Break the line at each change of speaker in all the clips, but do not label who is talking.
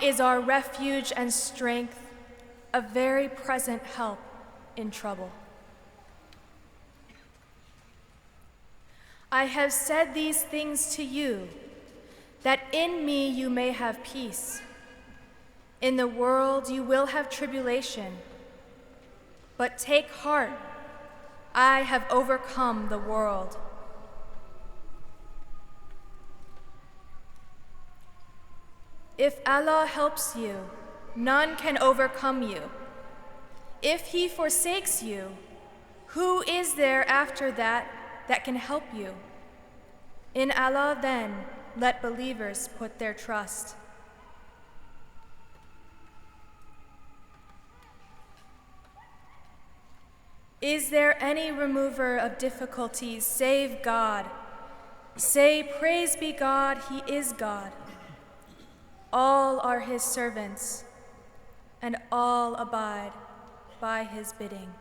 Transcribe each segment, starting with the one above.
is our refuge and strength, a very present help in trouble. I have said these things to you, that in me you may have peace. In the world you will have tribulation, but take heart, I have overcome the world. If Allah helps you, none can overcome you. If he forsakes you, who is there after that can help you? In Allah then, let believers put their trust. Is there any remover of difficulties save God? Say, praise be God, he is God. All are his servants, and all abide by his bidding.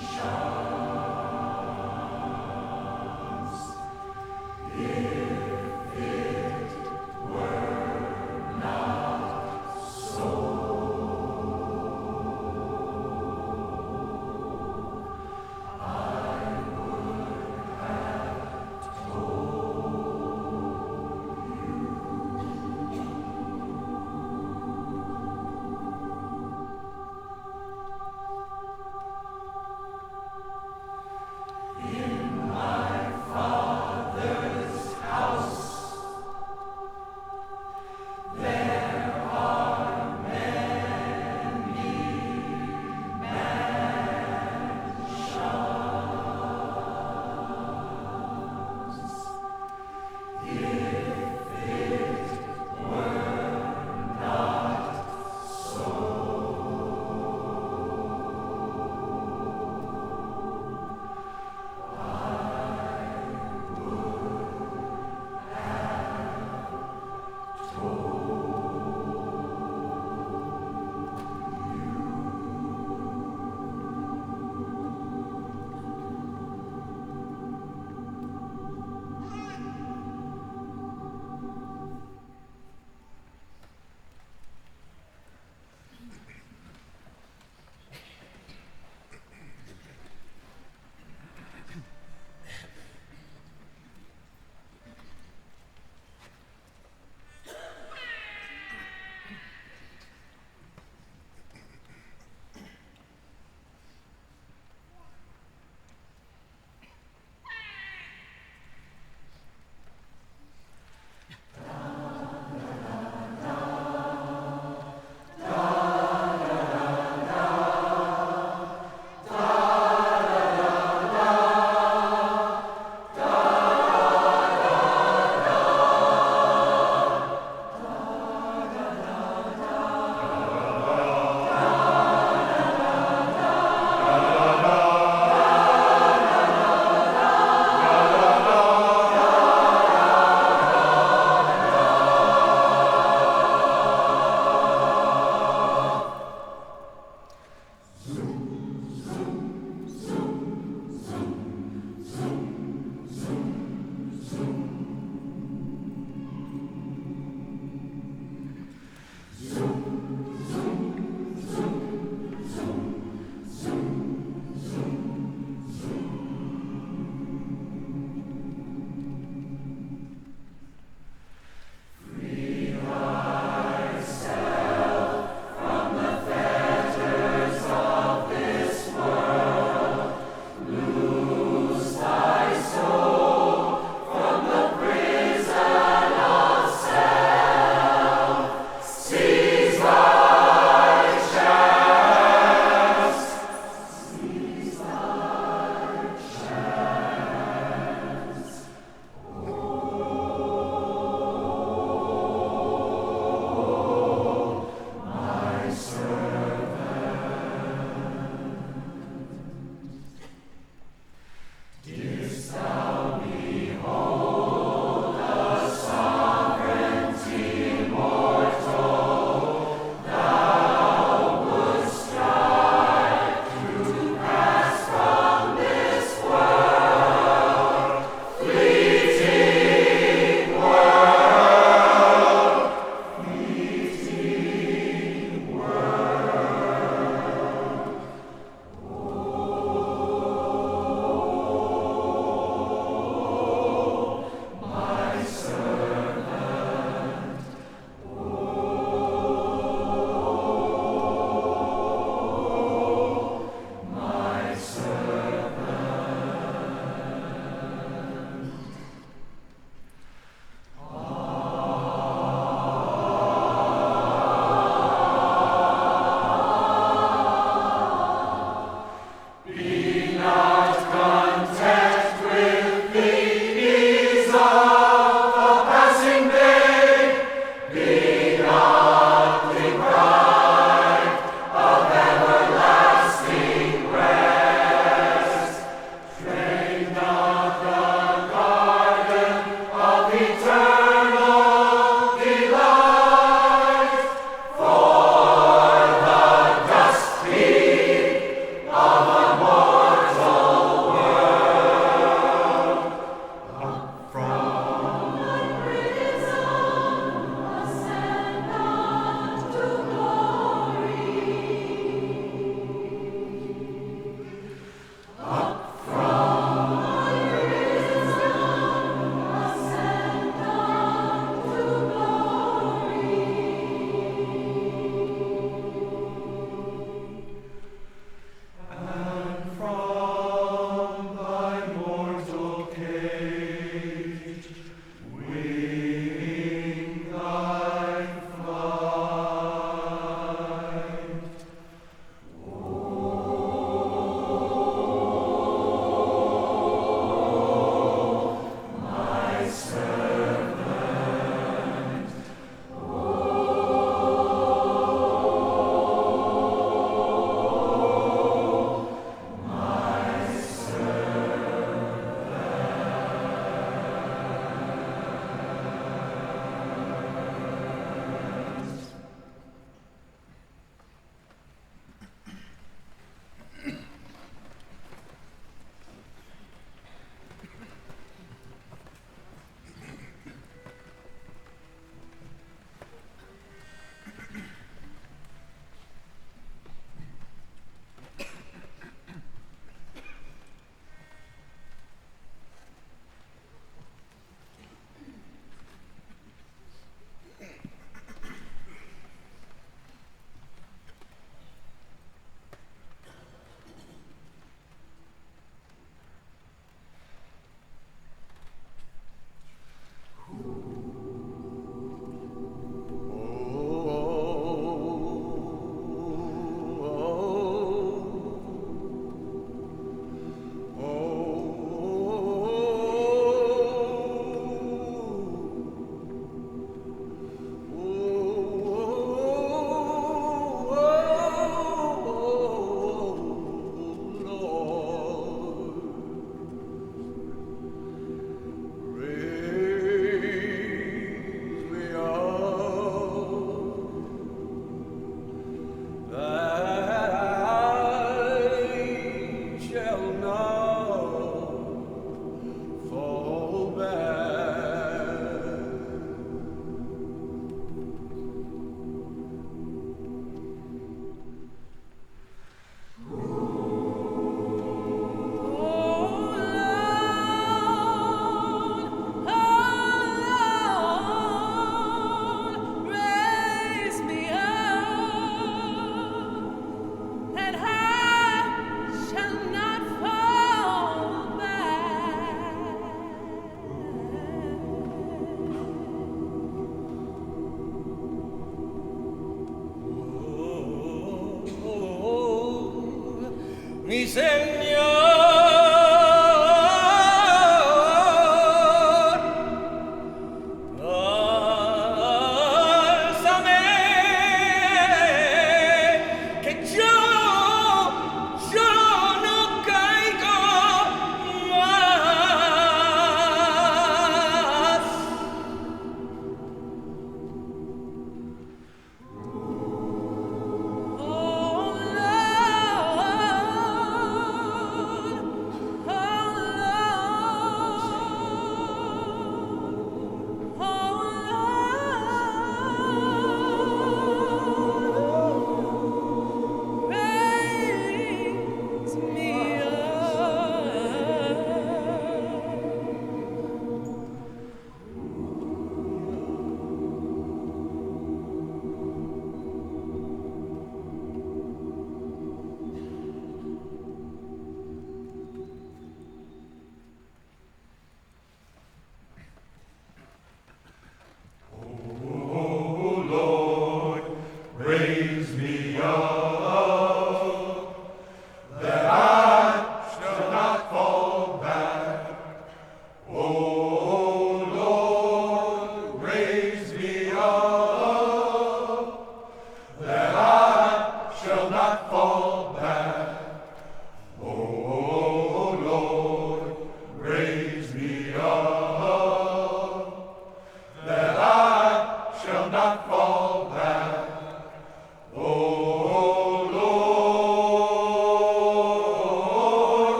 Shall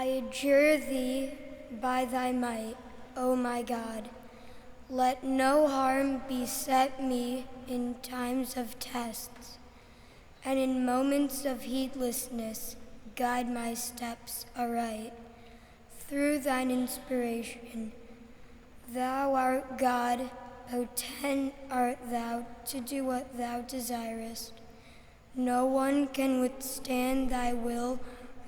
I adjure thee by thy might, O my God. Let no harm beset me in times of tests, and in moments of heedlessness guide my steps aright. Through thine inspiration, thou art God, potent art thou to do what thou desirest. No one can withstand thy will,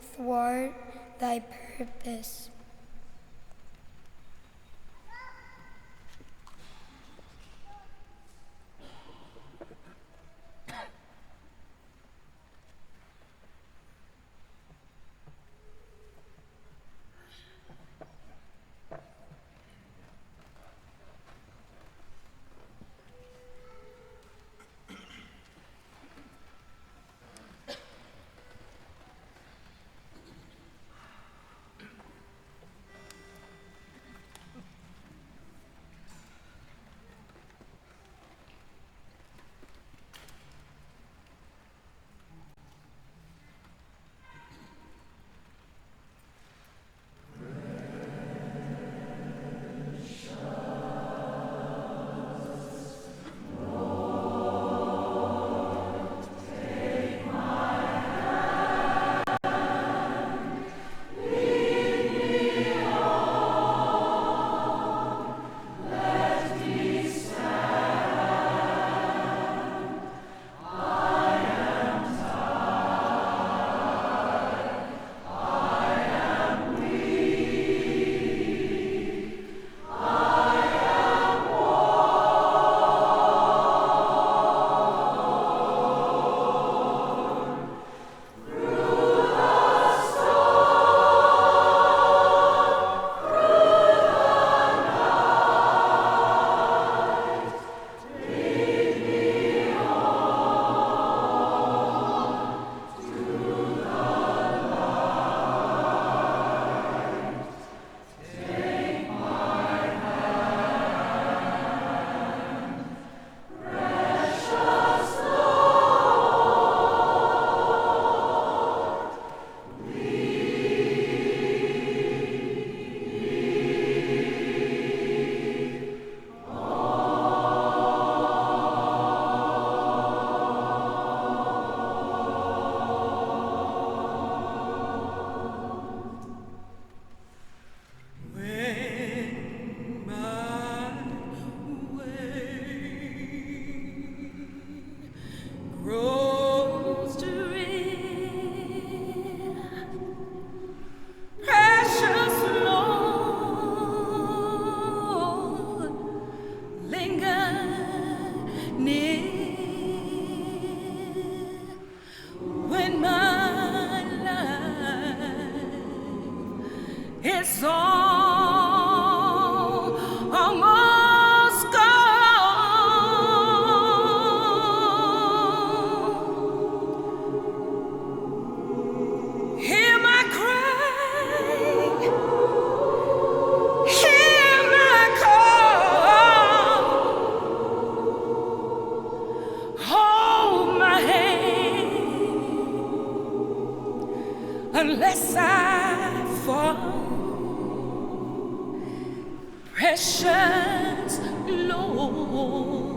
thwart thy purpose.
precious Lord,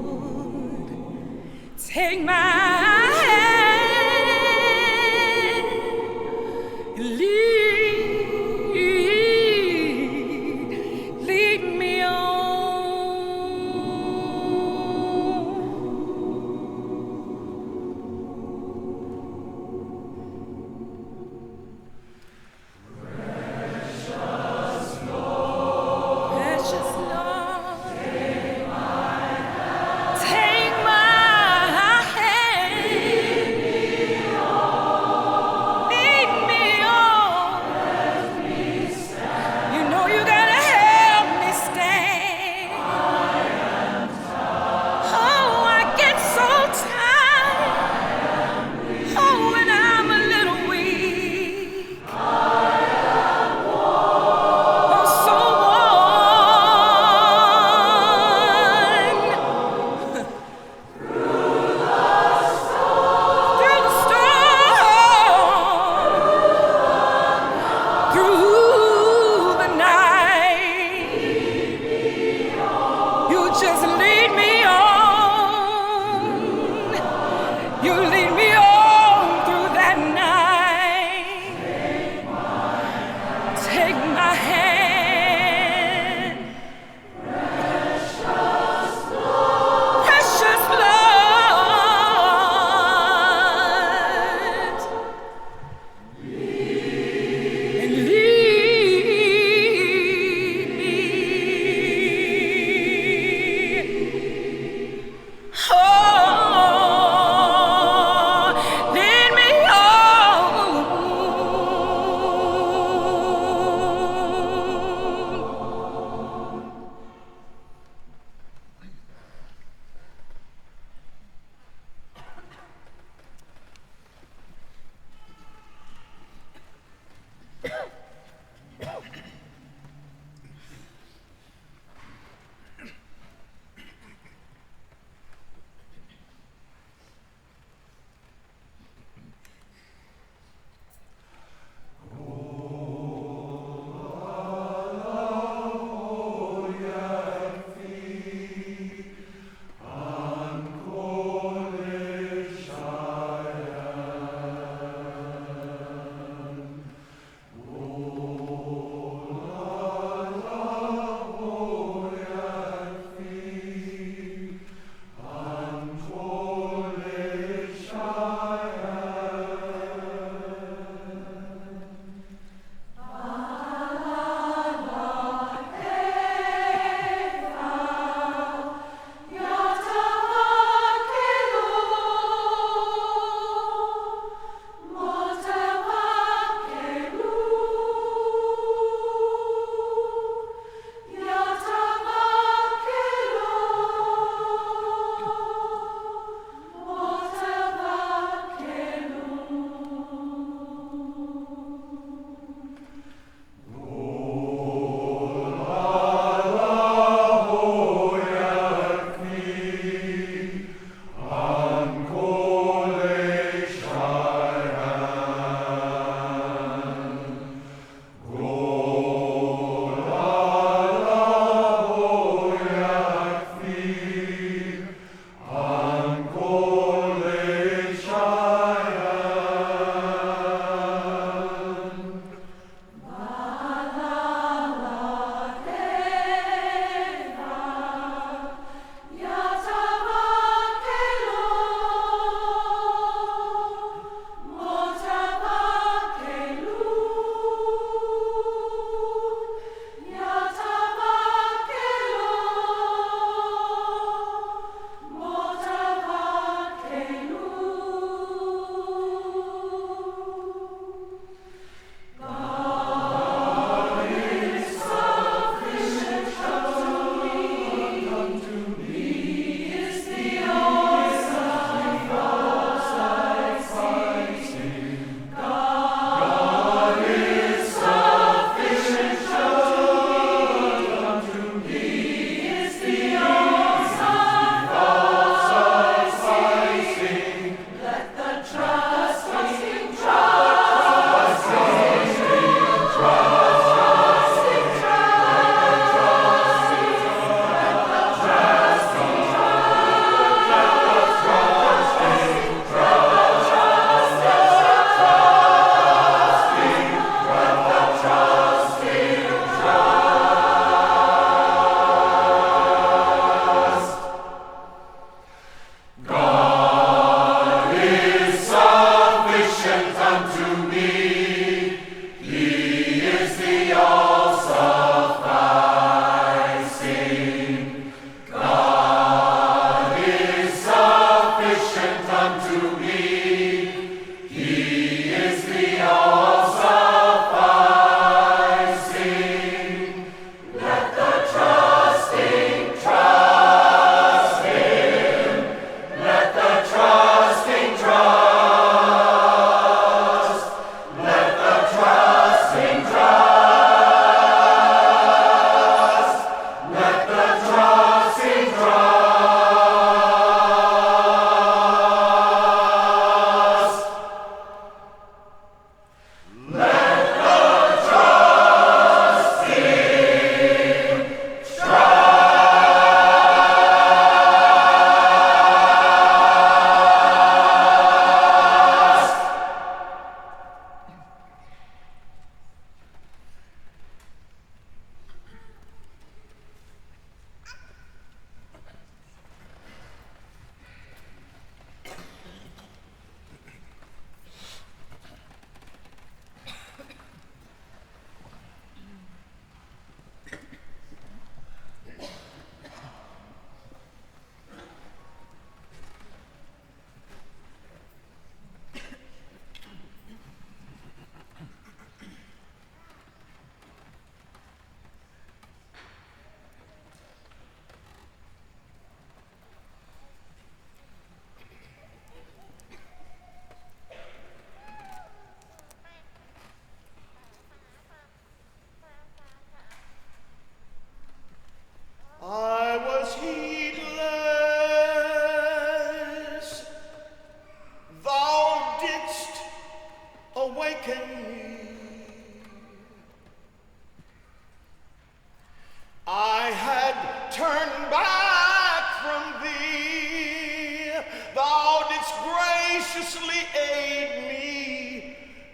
take my hand, lead me on. Precious Lord, take my hand.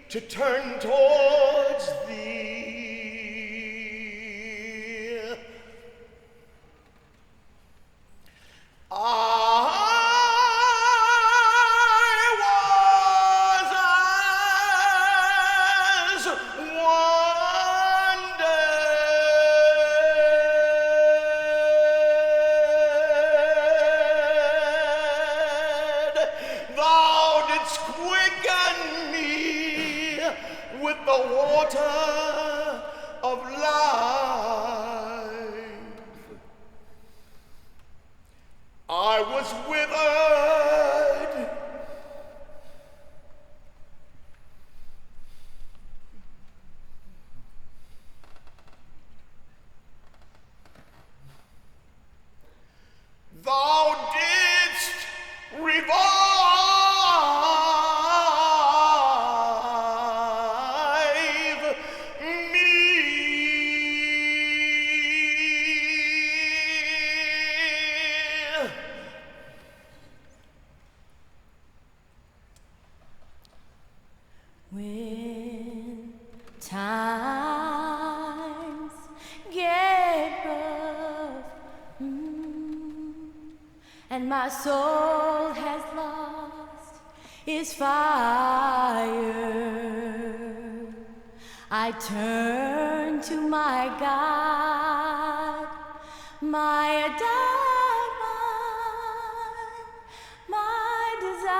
to turn towards thee.
When times get rough, and my soul has lost its fire, I turn to my God, my adored one, my desire.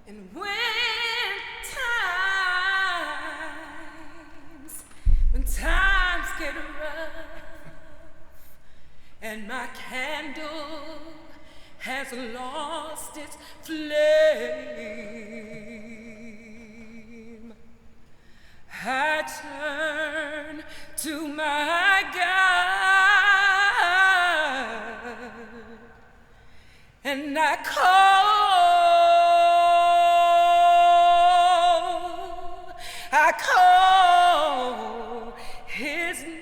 And when times get rough, and my candle has lost its flame, I turn to my God, and I call his name.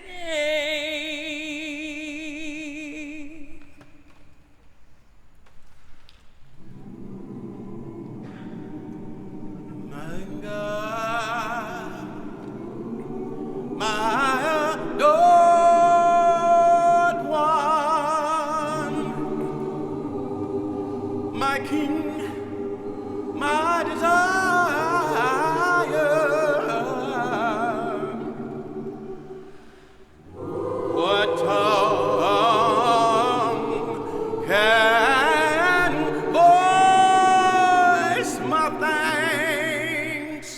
My God, my adored one, my King, my desire. What tongue can voice my thanks?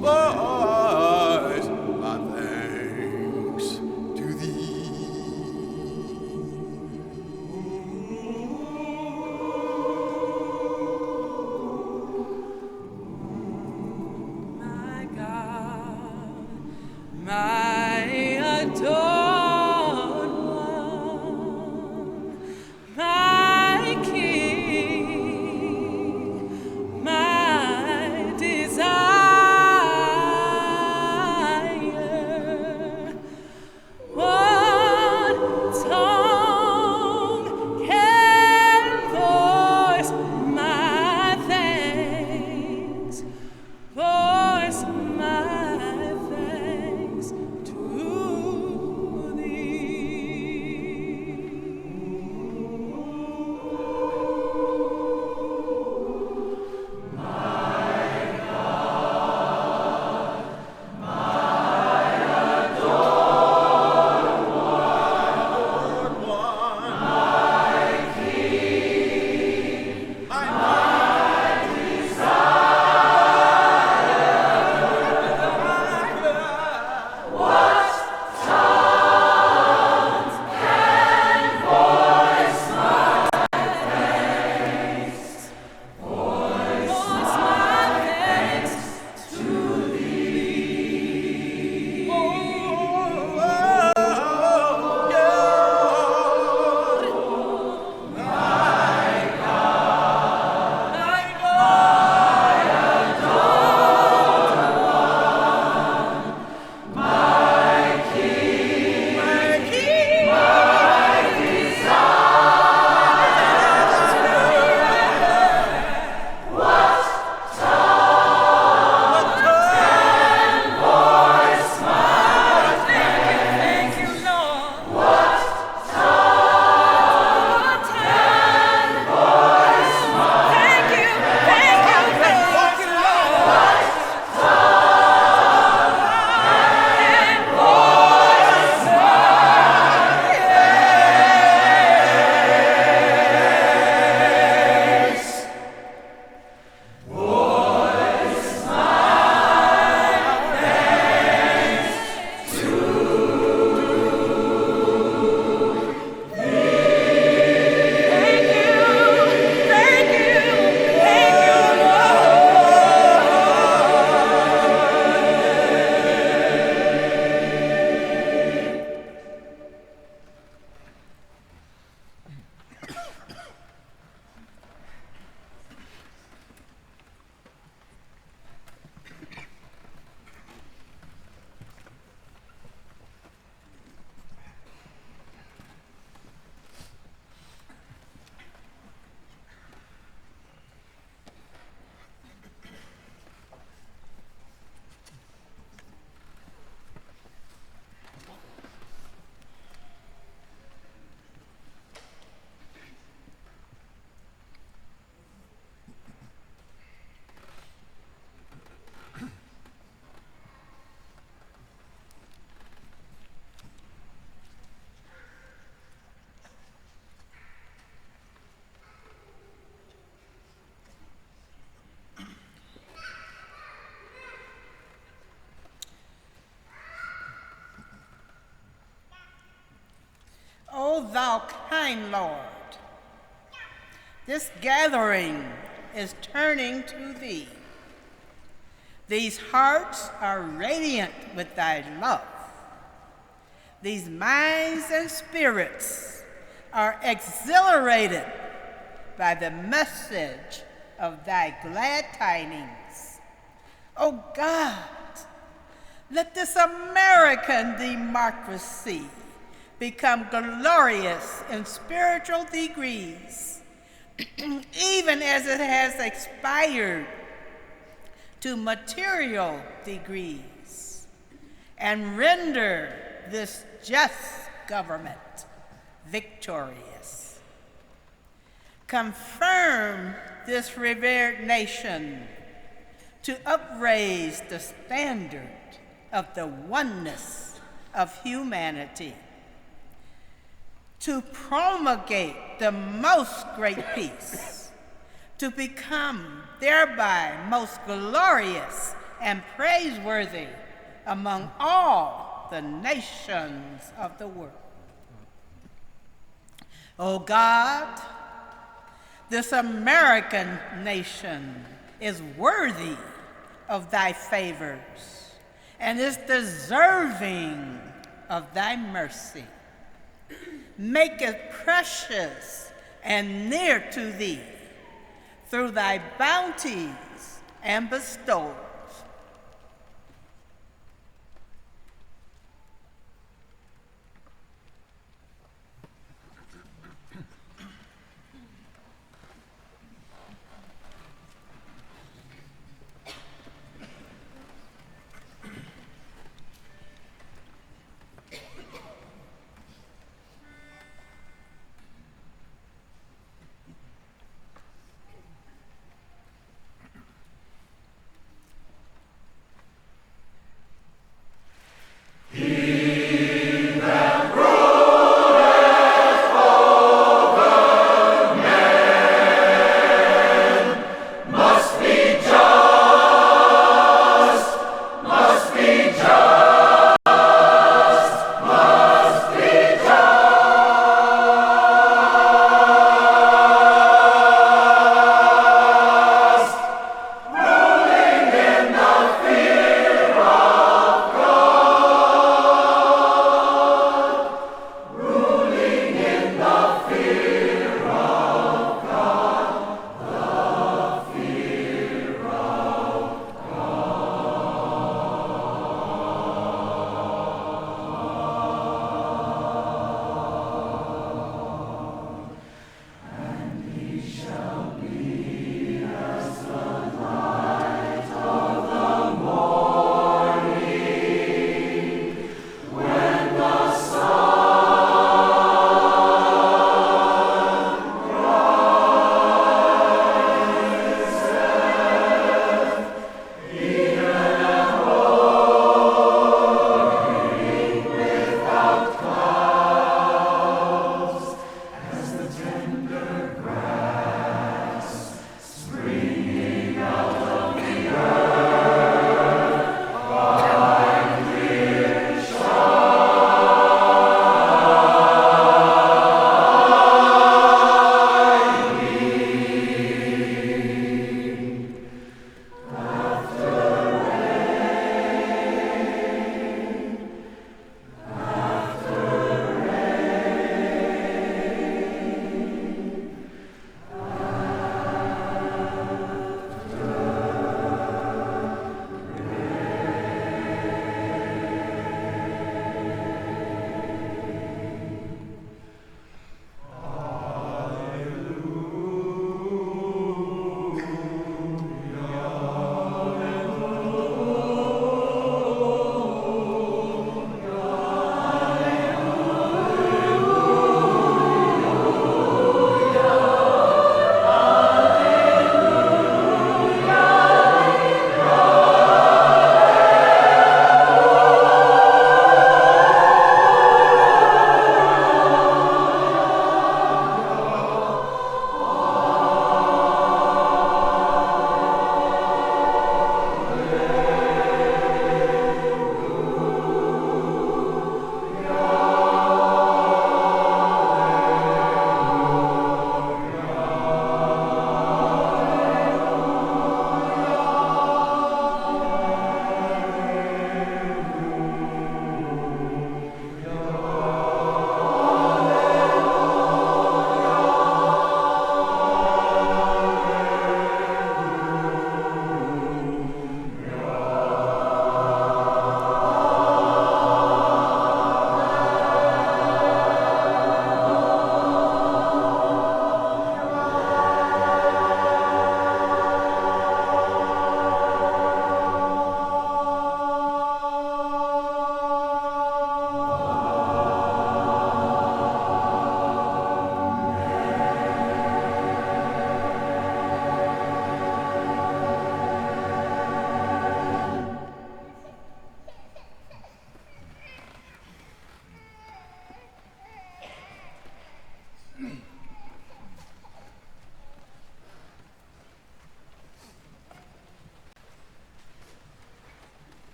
Voice my thanks to thee.
My God, my adored one, my King, my desire. What tongue can voice my thanks? Voice my thanks to
thou kind Lord, this gathering is turning to thee. These hearts are radiant with thy love. These minds and spirits are exhilarated by the message of thy glad tidings. Oh God, let this American democracy become glorious in spiritual degrees, even as it has expired to material degrees, and render this just government victorious. Confirm this revered nation to upraise the standard of the oneness of humanity, to promulgate the most great peace, to become thereby most glorious and praiseworthy among all the nations of the world. O God, this American nation is worthy of thy favors and is deserving of thy mercy. Make it precious and near to thee through thy bounties and bestowals.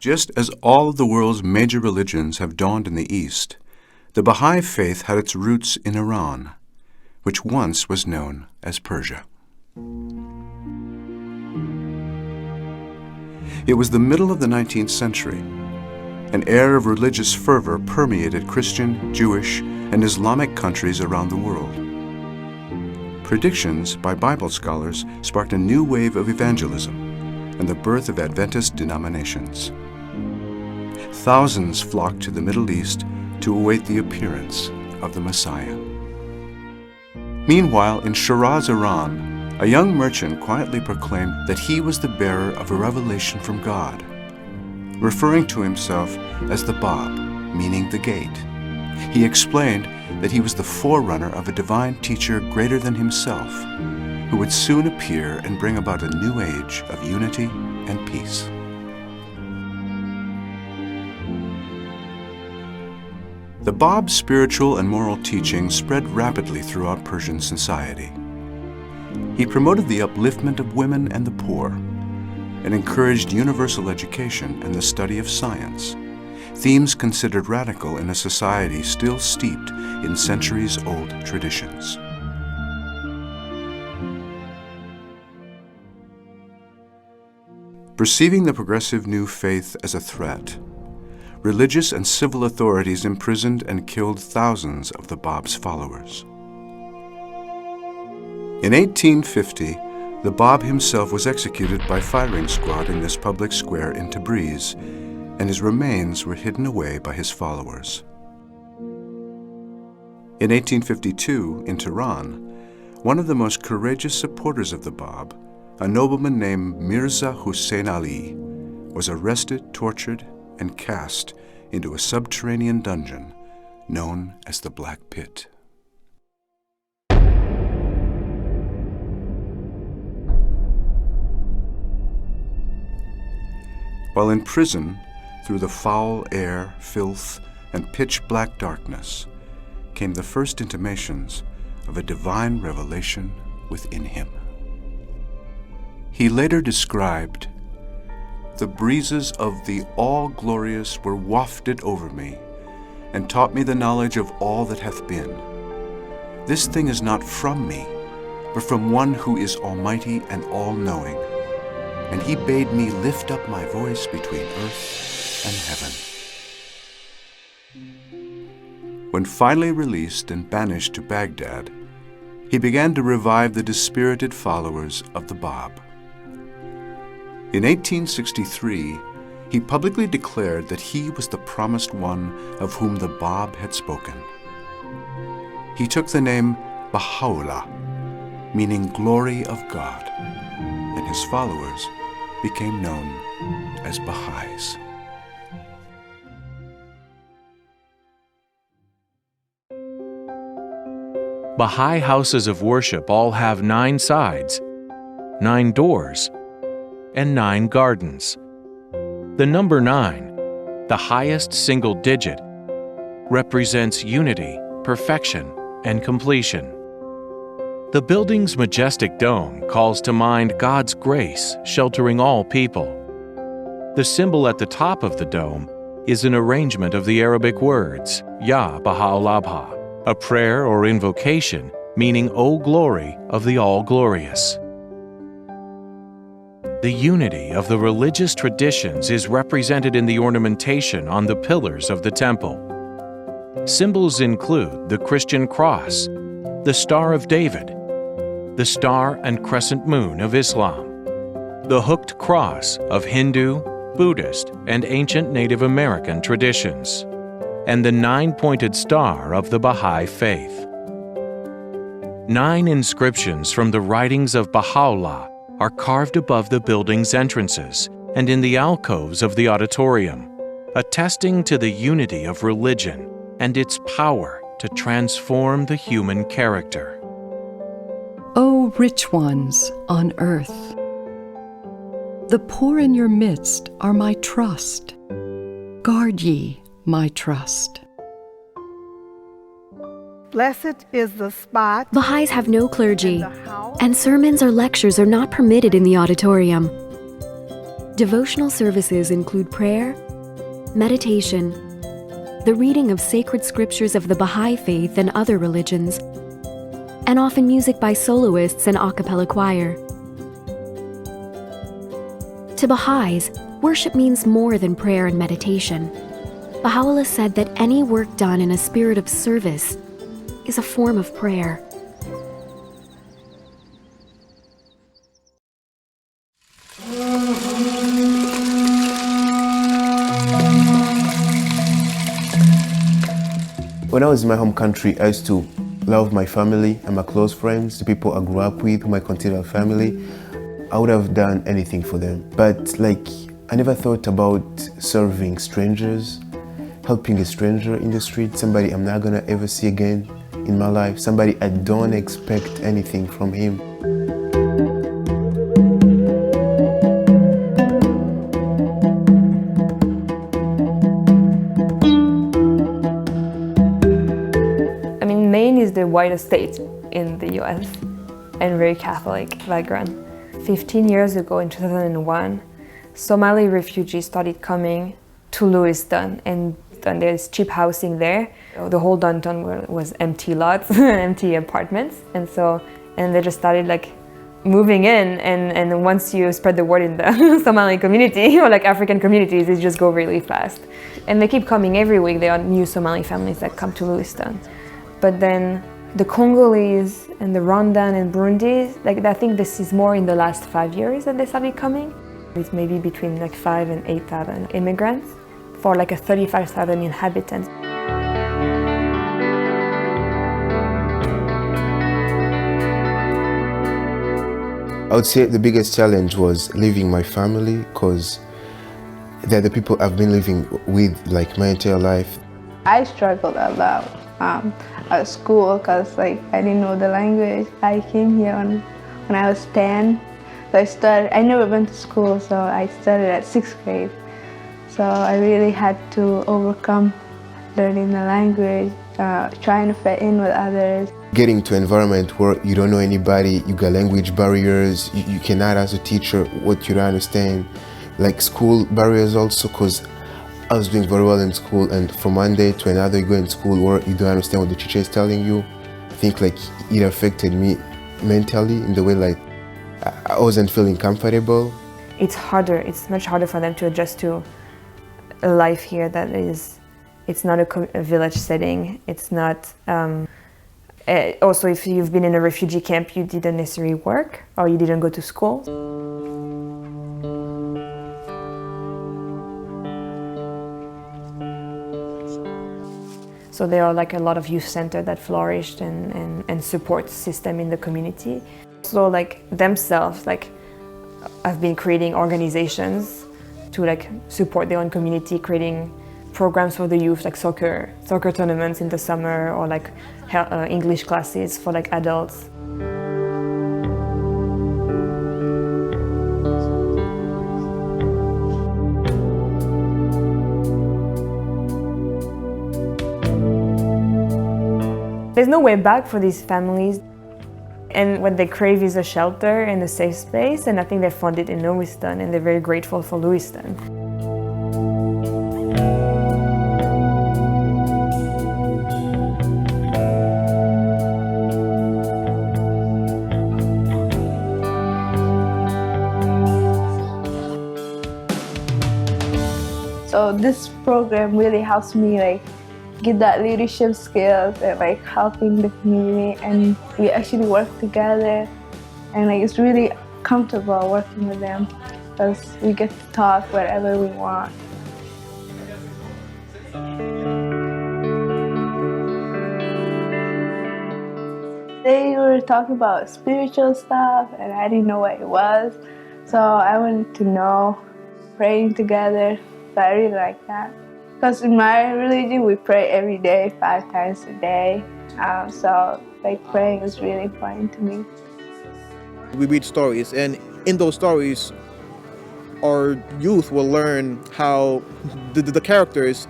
Just as all of the world's major religions have dawned in the East, the Baha'i faith had its roots in Iran, which once was known as Persia. It was the middle of the 19th century. An air of religious fervor permeated Christian, Jewish, and Islamic countries around the world. Predictions by Bible scholars sparked a new wave of evangelism and the birth of Adventist denominations. Thousands flocked to the Middle East to await the appearance of the Messiah. Meanwhile, in Shiraz, Iran, a young merchant quietly proclaimed that he was the bearer of a revelation from God, referring to himself as the Bab, meaning the gate. He explained that he was the forerunner of a divine teacher greater than himself, who would soon appear and bring about a new age of unity and peace. The Bab's spiritual and moral teachings spread rapidly throughout Persian society. He promoted the upliftment of women and the poor, and encouraged universal education and the study of science, themes considered radical in a society still steeped in centuries-old traditions. Perceiving the progressive new faith as a threat, religious and civil authorities imprisoned and killed thousands of the Bab's followers. In 1850, the Bab himself was executed by firing squad in this public square in Tabriz, and his remains were hidden away by his followers. In 1852, in Tehran, one of the most courageous supporters of the Bab, a nobleman named Mirza Hussein Ali, was arrested, tortured, and cast into a subterranean dungeon known as the Black Pit. While in prison, through the foul air, filth, and pitch-black darkness, came the first intimations of a divine revelation within him. He later described, "The breezes of the all-glorious were wafted over me, and taught me the knowledge of all that hath been. This thing is not from me, but from one who is almighty and all-knowing. And he bade me lift up my voice between earth and heaven." When finally released and banished to Baghdad, he began to revive the dispirited followers of the Bab. In 1863, he publicly declared that he was the promised one of whom the Bab had spoken. He took the name Baha'u'llah, meaning glory of God, and his followers became known as Baha'is.
Bahá'í houses of worship all have 9 sides, 9 doors, and 9 gardens. The number 9, the highest single digit, represents unity, perfection, and completion. The building's majestic dome calls to mind God's grace sheltering all people. The symbol at the top of the dome is an arrangement of the Arabic words, Ya Baha'u'llah, a prayer or invocation meaning O glory of the all-glorious. The unity of the religious traditions is represented in the ornamentation on the pillars of the temple. Symbols include the Christian cross, the Star of David, the Star and Crescent Moon of Islam, the hooked cross of Hindu, Buddhist, and ancient Native American traditions, and the 9-pointed star of the Baha'i faith. 9 inscriptions from the writings of Baha'u'llah are carved above the building's entrances and in the alcoves of the auditorium, attesting to the unity of religion and its power to transform the human character.
O rich ones on earth, the poor in your midst are my trust. Guard ye my trust.
Blessed is the spot.
Baha'is have no clergy,
and the house
and sermons or lectures are not permitted in the auditorium. Devotional services include prayer, meditation, the reading of sacred scriptures of the Baha'i faith and other religions, and often music by soloists and a cappella choir. To Baha'is, worship means more than prayer and meditation. Baha'u'llah said that any work done in a spirit of service is a form of prayer.
When I was in my home country, I used to love my family and my close friends, the people I grew up with, whom I consider family. I would have done anything for them. But I never thought about serving strangers, helping a stranger in the street, somebody I'm not gonna ever see again in my life, somebody I don't expect anything from him.
Maine is the whitest state in the US and very Catholic background. 15 years ago, in 2001, Somali refugees started coming to Lewiston, and there's cheap housing there. The whole downtown was empty lots, empty apartments, and they just started moving in, and once you spread the word in the Somali community or African communities, it just go really fast. And they keep coming every week. There are new Somali families that come to Lewiston. But then the Congolese and the Rwandan and Burundi, I think this is more in the last 5 years that they started coming. It's maybe between 5,000 and 8,000 immigrants for a 35,000 inhabitants.
I would say the biggest challenge was leaving my family, because they're the people I've been living with my entire life.
I struggled a lot at school because I didn't know the language. I came here when I was 10. So I never went to school, so I started at 6th grade. So I really had to overcome learning the language, trying to fit in with others.
Getting to an environment where you don't know anybody, you got language barriers, you cannot ask a teacher what you don't understand. School barriers also, because I was doing very well in school, and from one day to another you go in school where you don't understand what the teacher is telling you. I think it affected me mentally in the way I wasn't feeling comfortable.
It's much harder for them to adjust to a life here that it's not a village setting. It's not, also if you've been in a refugee camp, you didn't necessarily work or you didn't go to school. So there are a lot of youth centers that flourished and support system in the community. So themselves have been creating organizations to support their own community, creating programs for the youth soccer tournaments in the summer, or English classes for adults. There's no way back for these families, and what they crave is a shelter and a safe space, and I think they found it in Lewiston, and they're very grateful for Lewiston.
So this program really helps me get that leadership skills and helping the community, and we actually work together, and it's really comfortable working with them because we get to talk whatever we want. They were talking about spiritual stuff and I didn't know what it was, so I wanted to know, praying together, so I really like that. Because in my religion, we pray every day, 5 times a day. So praying is really important to me.
We read stories, and in those stories, our youth will learn how the characters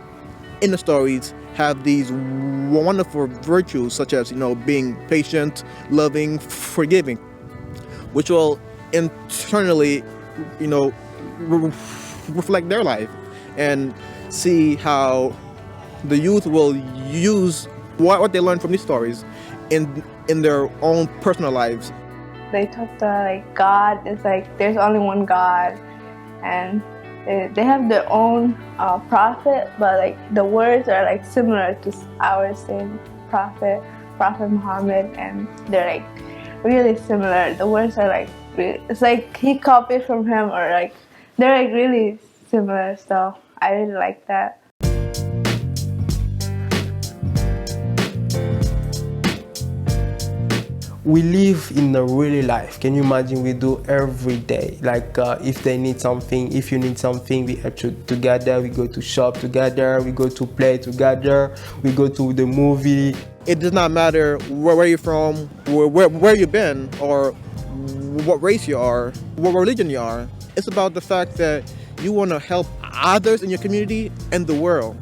in the stories have these wonderful virtues, such as being patient, loving, forgiving, which will internally reflect their life and see how the youth will use what they learn from these stories in their own personal lives.
They talk to like God. It's like there's only one God, and they have their own prophet, but like the words are like similar to our same prophet Muhammad, and they're like really similar. The words are like it's like he copied from him, or like they're like really similar. So I really like that.
We live in a really life. Can you imagine? We do every day. Like if they need something, if you need something, we have to together. We go to shop together. We go to play together. We go to the movie.
It does not matter where you're from, where you've been, or what race you are, what religion you are. It's about the fact that you want to help others in your community and the world.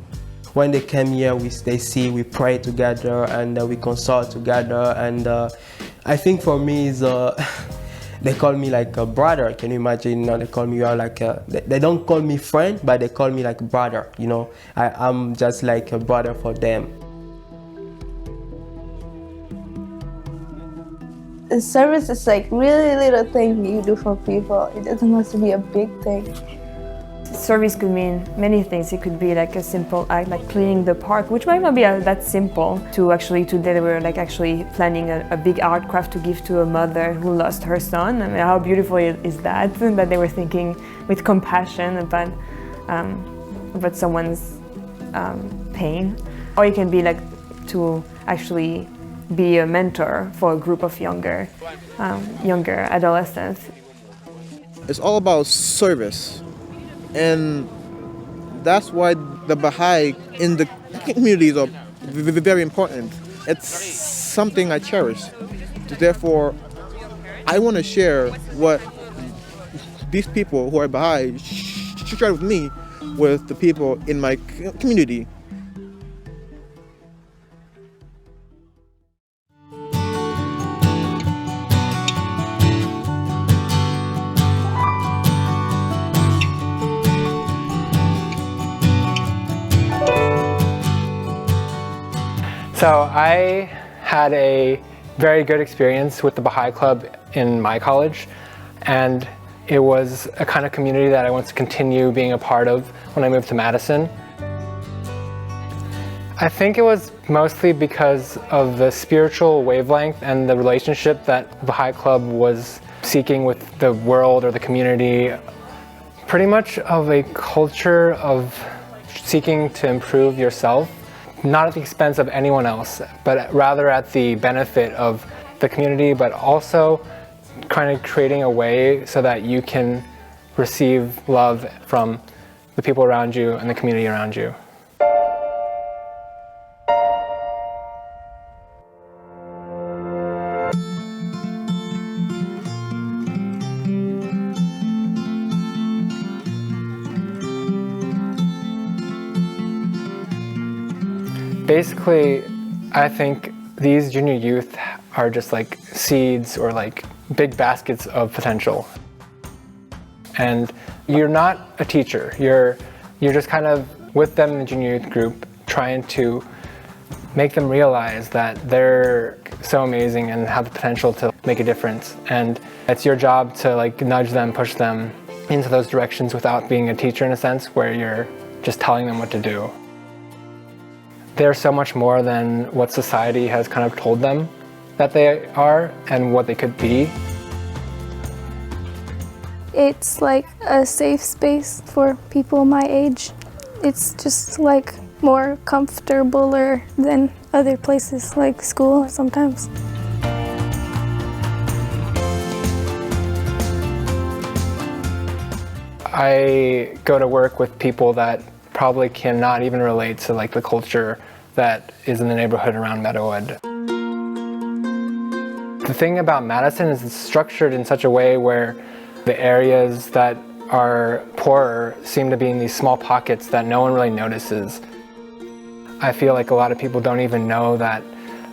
When they came here, they see we pray together and we consult together. And I think for me, is they call me like a brother. Can you imagine? They call me like they don't call me friend, but they call me like brother. You know, I'm just like a brother for them.
The service is like really little thing you do for people. It doesn't have to be a big thing.
Service could mean many things. It could be like a simple act, like cleaning the park, which might not be that simple. To actually, today they were like actually planning a big art craft to give to a mother who lost her son. I mean, how beautiful is that? That they were thinking with compassion about someone's pain. Or it can be like to actually be a mentor for a group of younger adolescents.
It's all about service. And that's why the Baha'i in the communities are very important. It's something I cherish. Therefore, I want to share what these people who are Baha'i share with me, with the people in my community.
So I had a very good experience with the Baha'i Club in my college, and it was a kind of community that I want to continue being a part of when I moved to Madison. I think it was mostly because of the spiritual wavelength and the relationship that the Baha'i Club was seeking with the world or the community, pretty much of a culture of seeking to improve yourself. Not at the expense of anyone else, but rather at the benefit of the community, but also kind of creating a way so that you can receive love from the people around you and the community around you. Basically, I think these junior youth are just like seeds or like big baskets of potential. And you're not a teacher. You're just kind of with them in the junior youth group, trying to make them realize that they're so amazing and have the potential to make a difference. And it's your job to like nudge them, push them into those directions without being a teacher in a sense, where you're just telling them what to do. They're so much more than what society has kind of told them that they are and what they could be.
It's like a safe space for people my age. It's just like more comfortabler than other places like school sometimes.
I go to work with people that probably cannot even relate to like the culture that is in the neighborhood around Meadowood. The thing about Madison is it's structured in such a way where the areas that are poorer seem to be in these small pockets that no one really notices. I feel like a lot of people don't even know that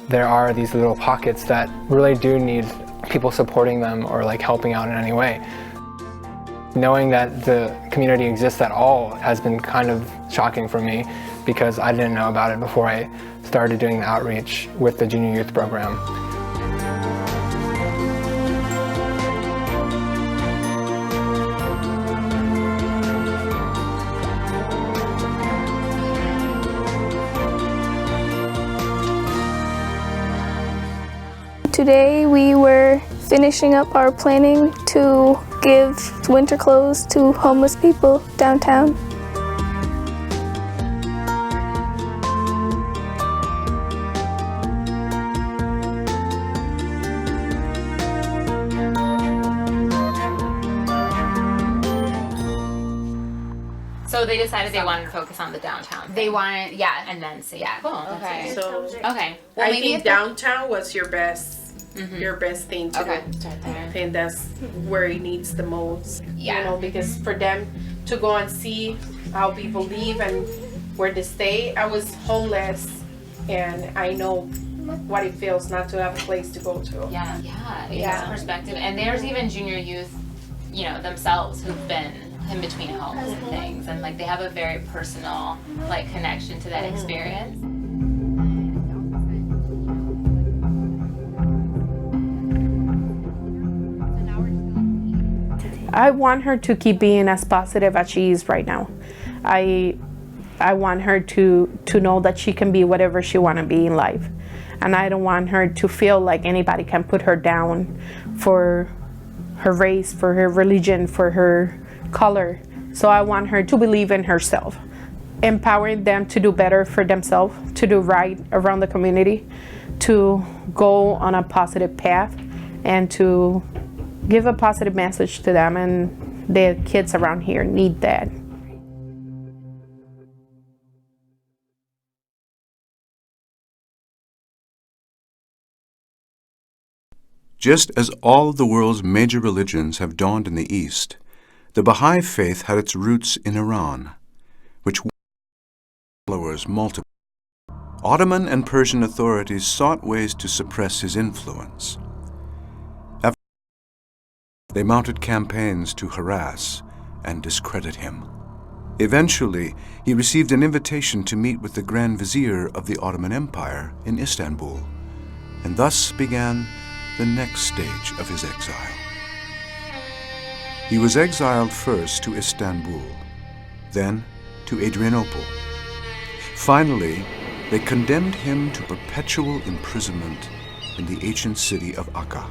there are these little pockets that really do need people supporting them or like helping out in any way. knowing that the community exists at all has been kind of shocking for me because I didn't know about it before I started doing the outreach with the junior youth program.
Today we were finishing up our planning to give winter clothes to homeless people downtown.
So they decided they wanted to focus on the downtown.
They wanted, yeah.
And then, so yeah. Cool.
Okay.
So,
okay.
Well, I think downtown was your best thing to
Okay.
do. I think that's where it needs the most.
Yeah.
You know, because for them to go and see how people live and where they stay. I was homeless, and I know what it feels not to have a place to go to.
Yeah, it gives perspective. And there's even junior youth, you know, themselves who've been in between homes and things, and like they have a very personal like connection to that experience.
I want her to keep being as positive as she is right now. I want her to know that she can be whatever she want to be in life. And I don't want her to feel like anybody can put her down for her race, for her religion, for her color. So I want her to believe in herself, empowering them to do better for themselves, to do right around the community, to go on a positive path, and to give a positive message to them, and the kids around here need that.
Just as all of the world's major religions have dawned in the East, the Baha'i faith had its roots in Iran, which followers multiplied. Ottoman and Persian authorities sought ways to suppress his influence. They mounted campaigns to harass and discredit him. Eventually, he received an invitation to meet with the Grand Vizier of the Ottoman Empire in Istanbul, and thus began the next stage of his exile. He was exiled first to Istanbul, then to Adrianople. Finally, they condemned him to perpetual imprisonment in the ancient city of Akka,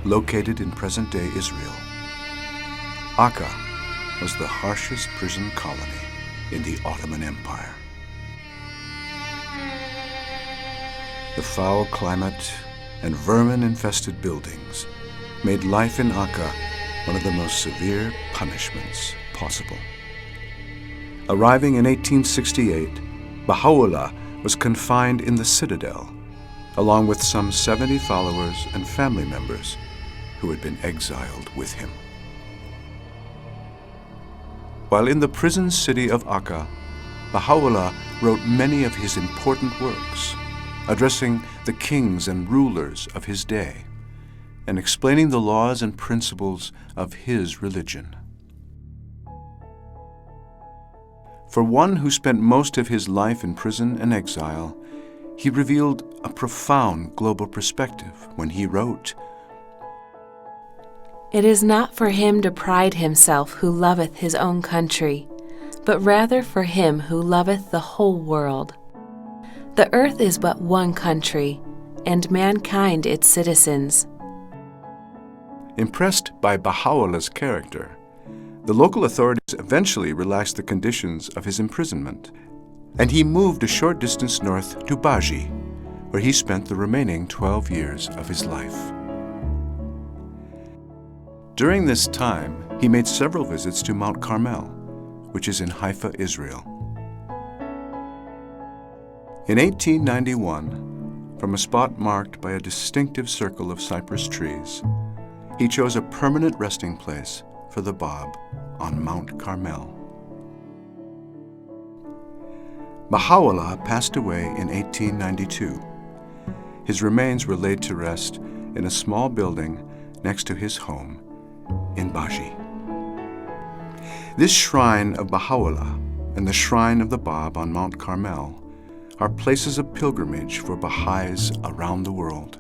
located in present-day Israel. Akka was the harshest prison colony in the Ottoman Empire. The foul climate and vermin-infested buildings made life in Akka one of the most severe punishments possible. Arriving in 1868, Baha'u'llah was confined in the citadel, along with some 70 followers and family members who had been exiled with him. While in the prison city of Akka, Baha'u'llah wrote many of his important works, addressing the kings and rulers of his day, and explaining the laws and principles of his religion. For one who spent most of his life in prison and exile, he revealed a profound global perspective when he wrote,
"It is not for him to pride himself who loveth his own country, but rather for him who loveth the whole world. The earth is but one country, and mankind its citizens."
Impressed by Baha'u'llah's character, the local authorities eventually relaxed the conditions of his imprisonment, and he moved a short distance north to Baji, where he spent the remaining 12 years of his life. During this time, he made several visits to Mount Carmel, which is in Haifa, Israel. In 1891, from a spot marked by a distinctive circle of cypress trees, he chose a permanent resting place for the Bab on Mount Carmel. Baha'u'llah passed away in 1892. His remains were laid to rest in a small building next to his home in Baji. This shrine of Baha'u'llah and the shrine of the Bab on Mount Carmel are places of pilgrimage for Baha'is around the world.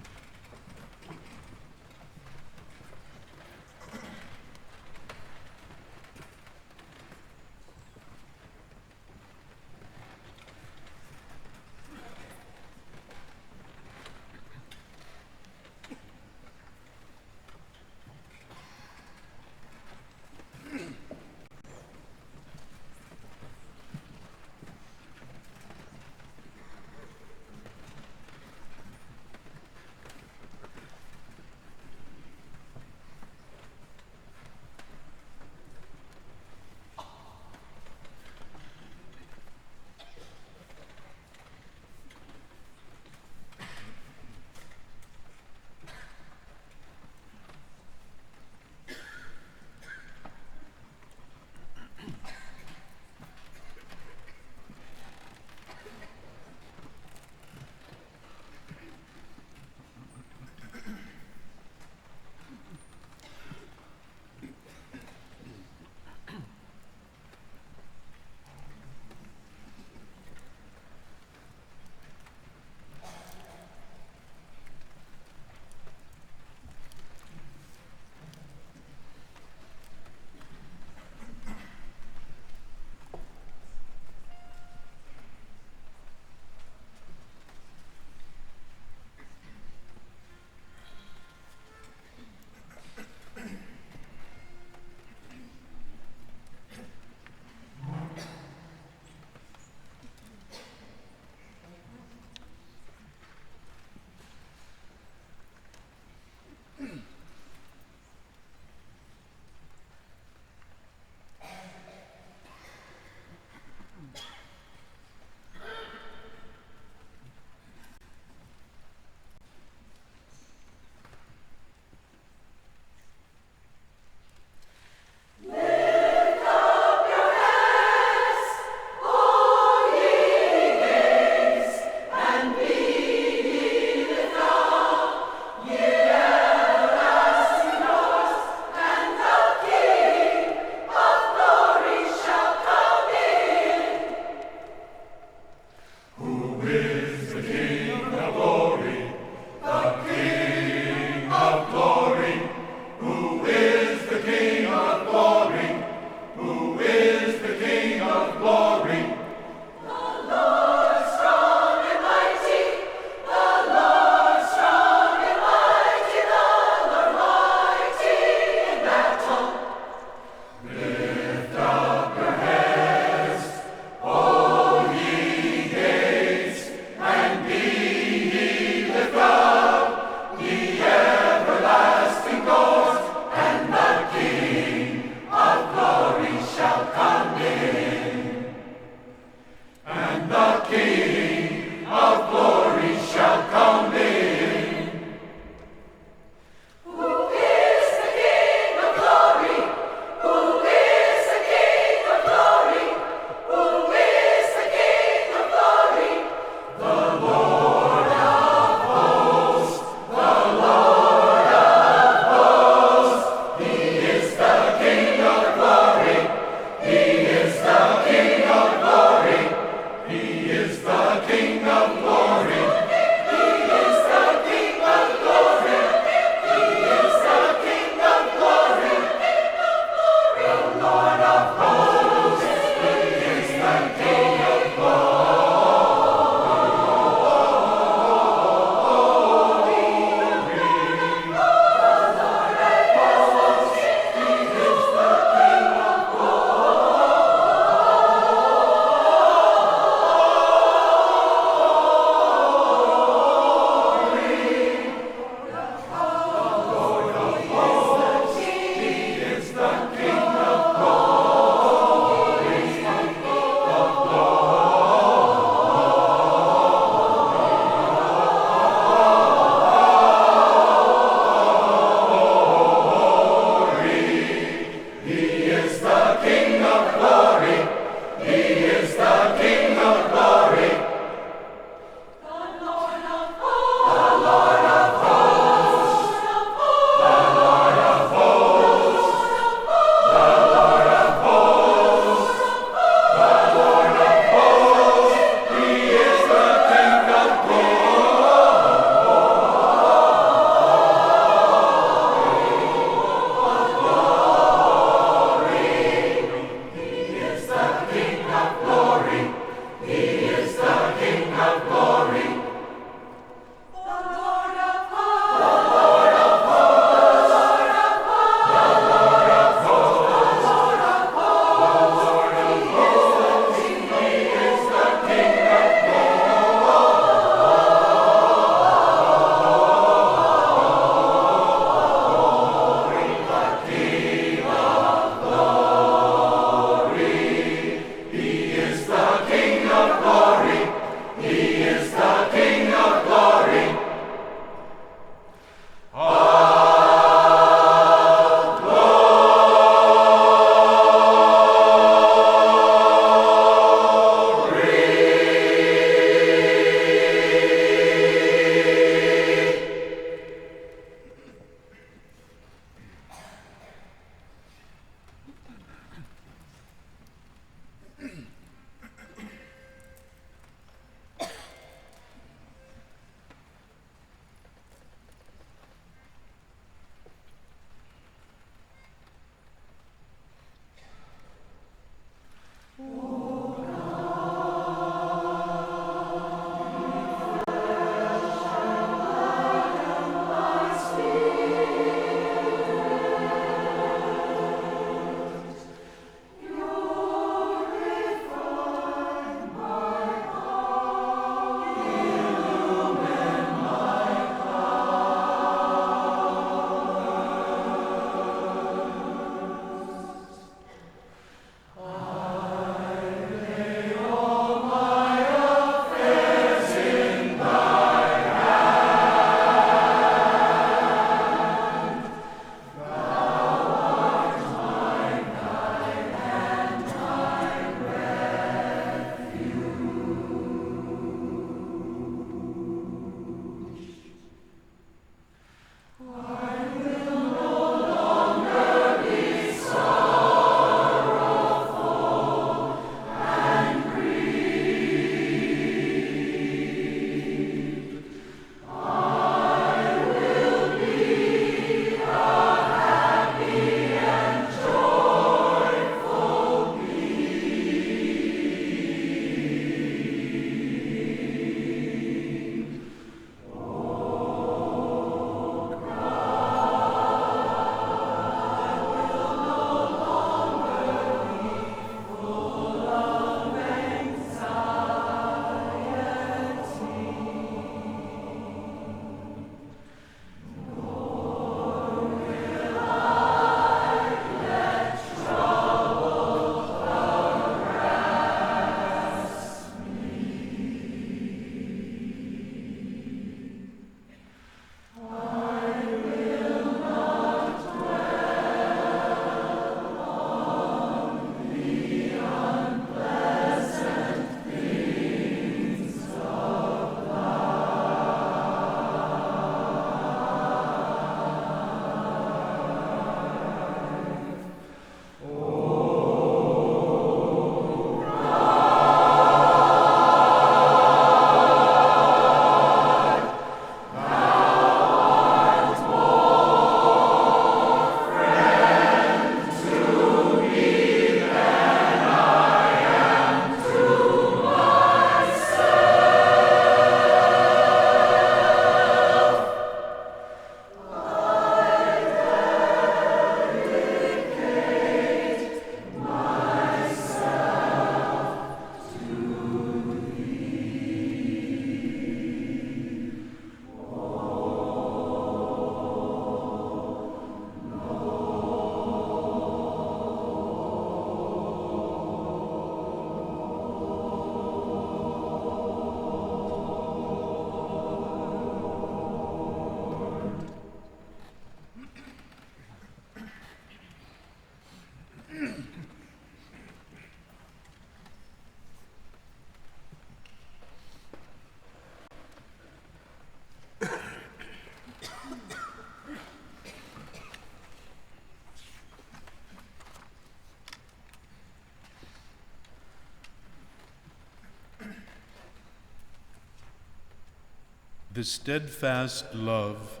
The steadfast love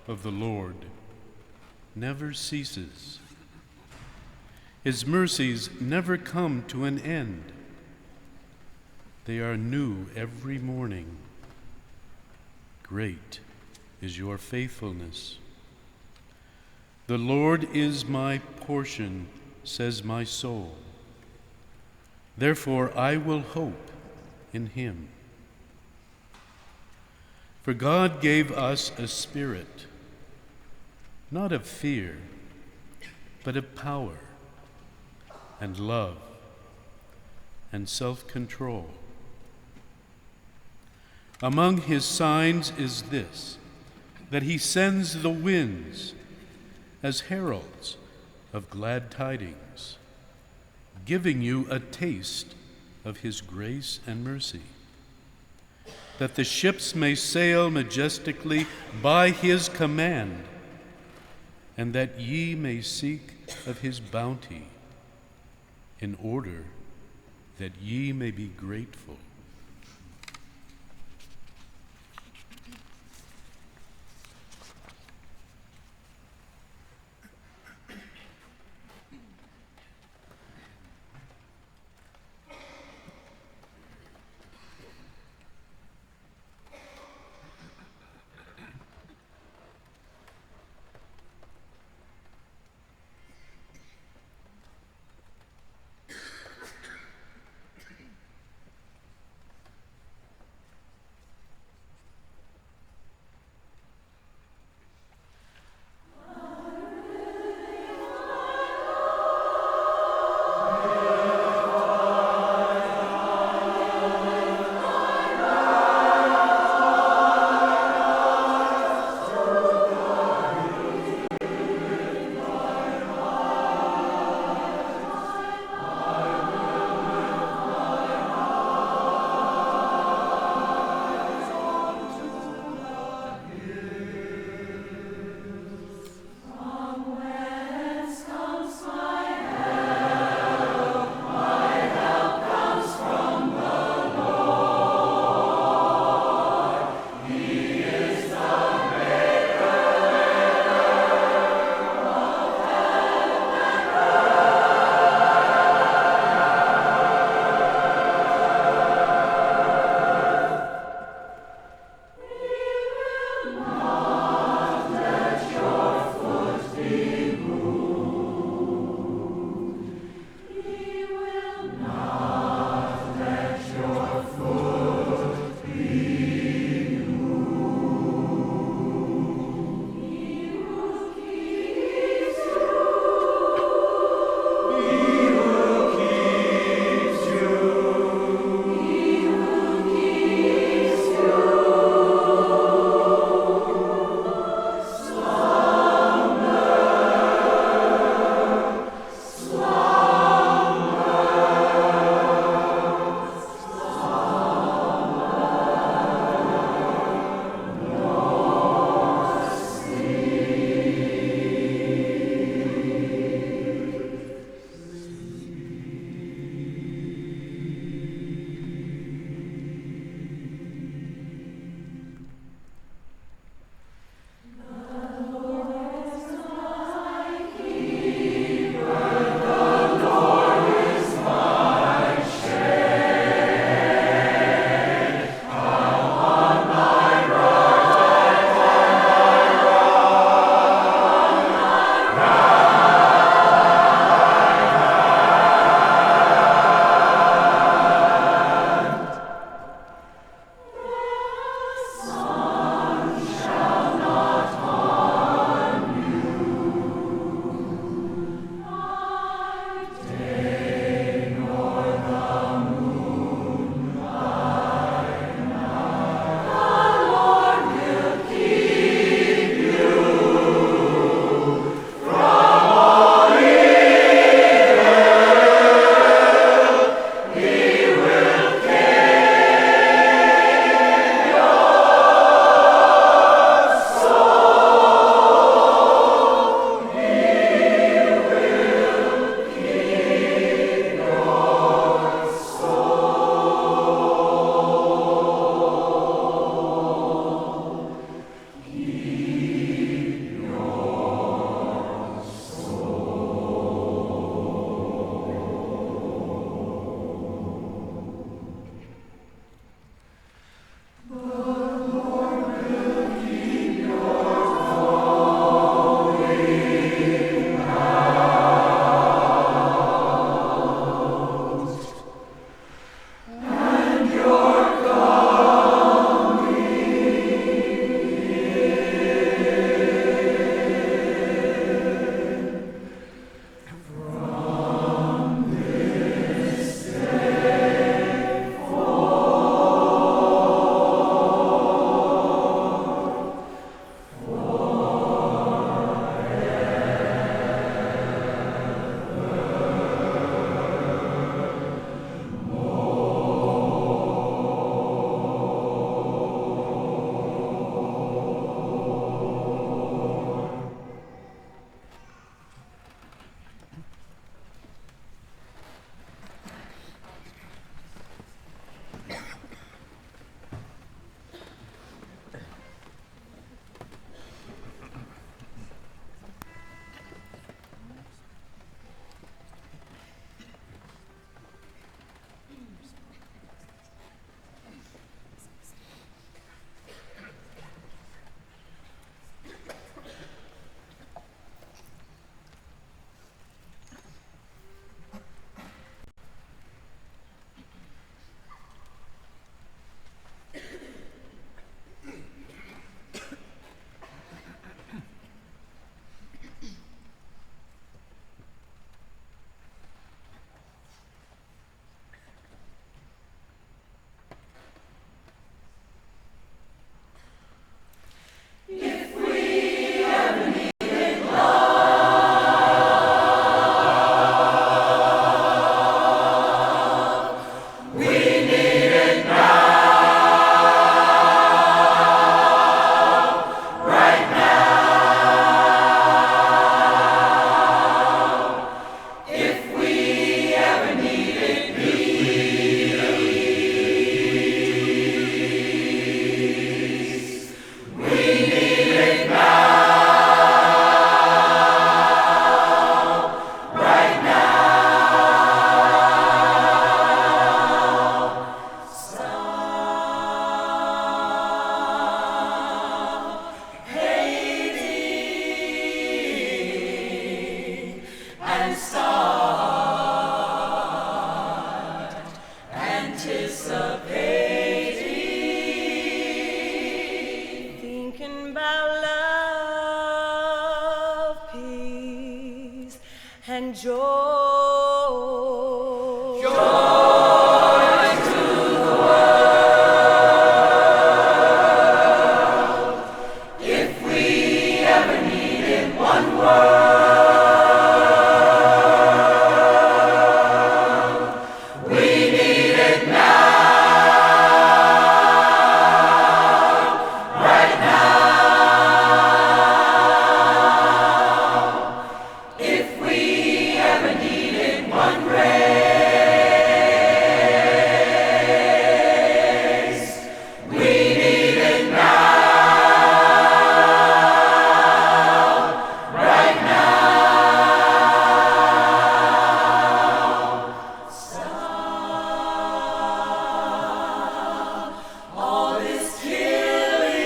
of the Lord never ceases. His mercies never come to an end. They are new every morning. Great is your faithfulness. The Lord is my portion, says my soul. Therefore I will hope in him. For God gave us a spirit, not of fear, but of power and love and self-control. Among his signs is this, that he sends the winds as heralds of glad tidings, giving you a taste of his grace and mercy, that the ships may sail majestically by his command, and that ye may seek of his bounty, in order that ye may be grateful.
and joy.
Joy to the world. If we ever needed one world, we need it now. Right now. If we ever needed one grace, we need it now. Right now. Stop all this killing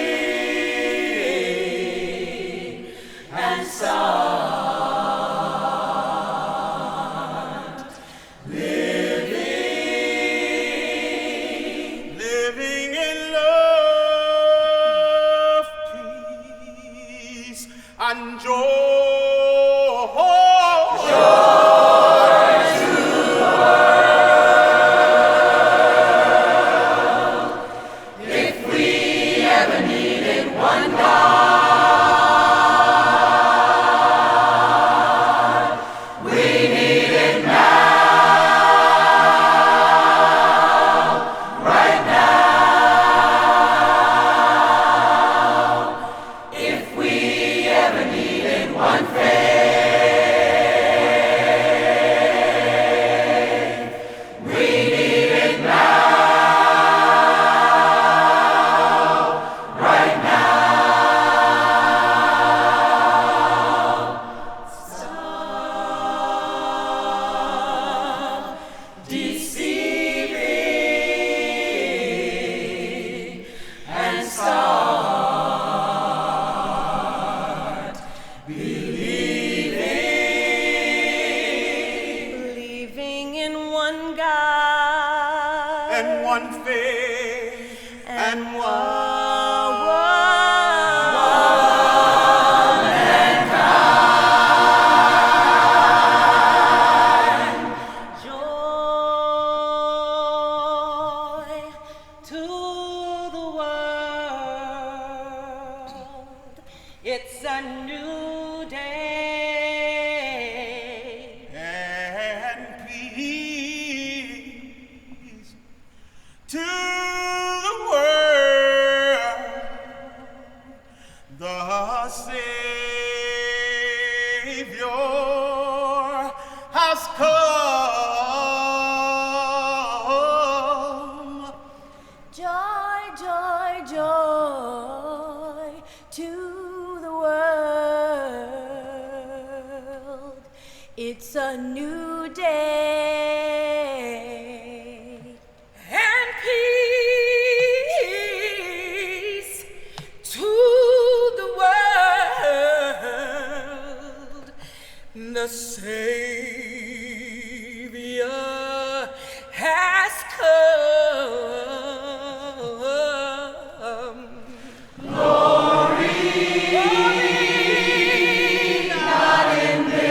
and start living in love, peace, and joy. Joy to the world. If we ever needed one God, we need it now. Right now. If we ever needed one faith, we need it now. Right now. Stop deceiving and start believing in one God and one faith and one mankind. Joy to the world. It's a new day and peace to the world. The Savior has come. Joy, joy, joy to the world. It's a new day and peace to the world. The Savior has come. Glory, not in this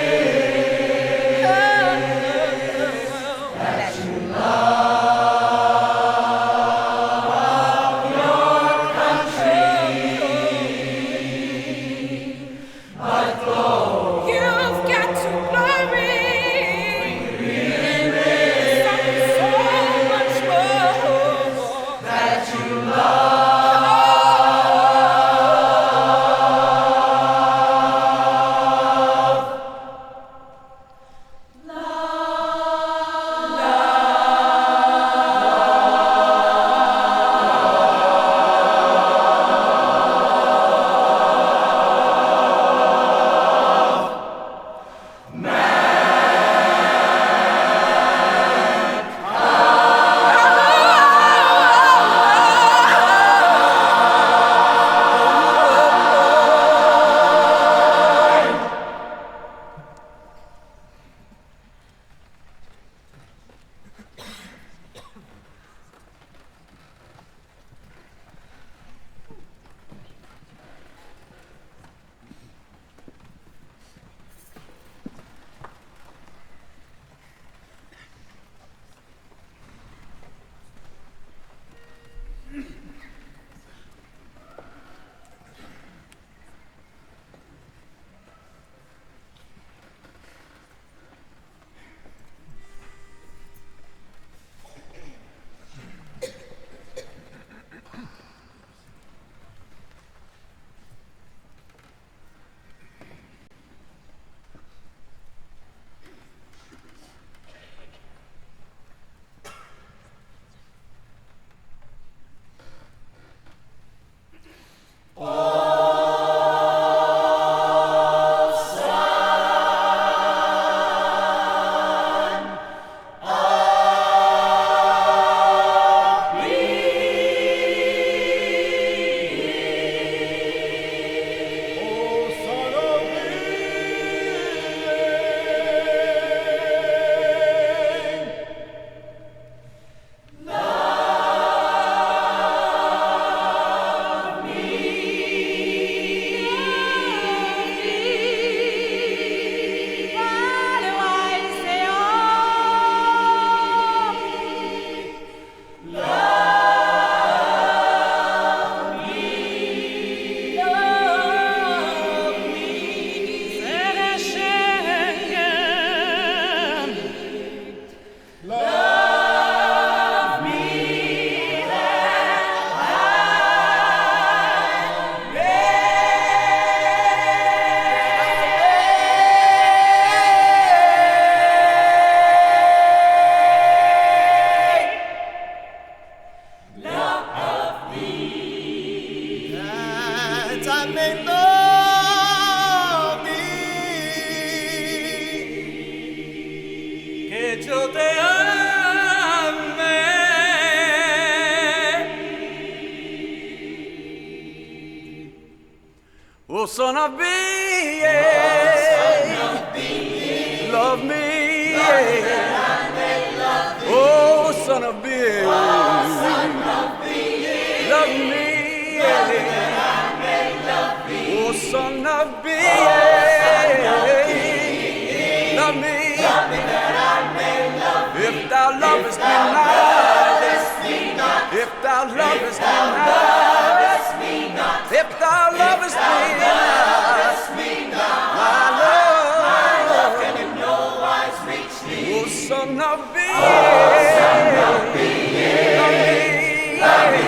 I may love thee.
Que yo te ame.
Oh, son of B, love me. Oh, son of B, love me. Oh, son of B, love me. If thou lovest me not, if thou lovest me not, if thou lovest me not, my love can in no wise reach thee. Oh, son of B, love me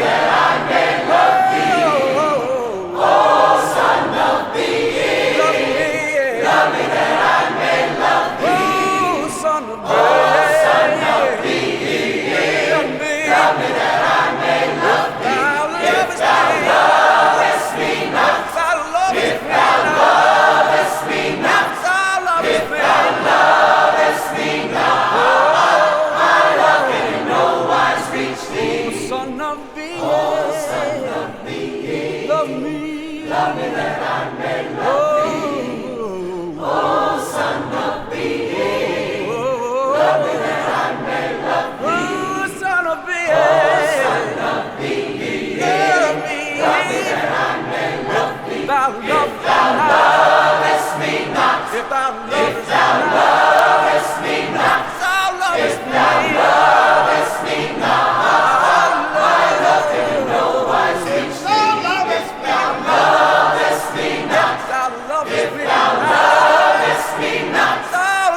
that I may love thee. Oh, son of B, love me that I may love thee. Oh, son of B, love me that I may love thee. If thou lovest me not, if thou lovest me not, if thou lovest me not, my love can in no wise reach thee. Oh, son of B, love me that I may love thee. Oh, son of B, love me that I may love thee. Oh, son of B, love me that I may love thee. If thou lovest me not, if thou lovest me not, if thou lovest me not, my love can in no wise reach thee. If thou lovest me not, if thou lovest me not, if thou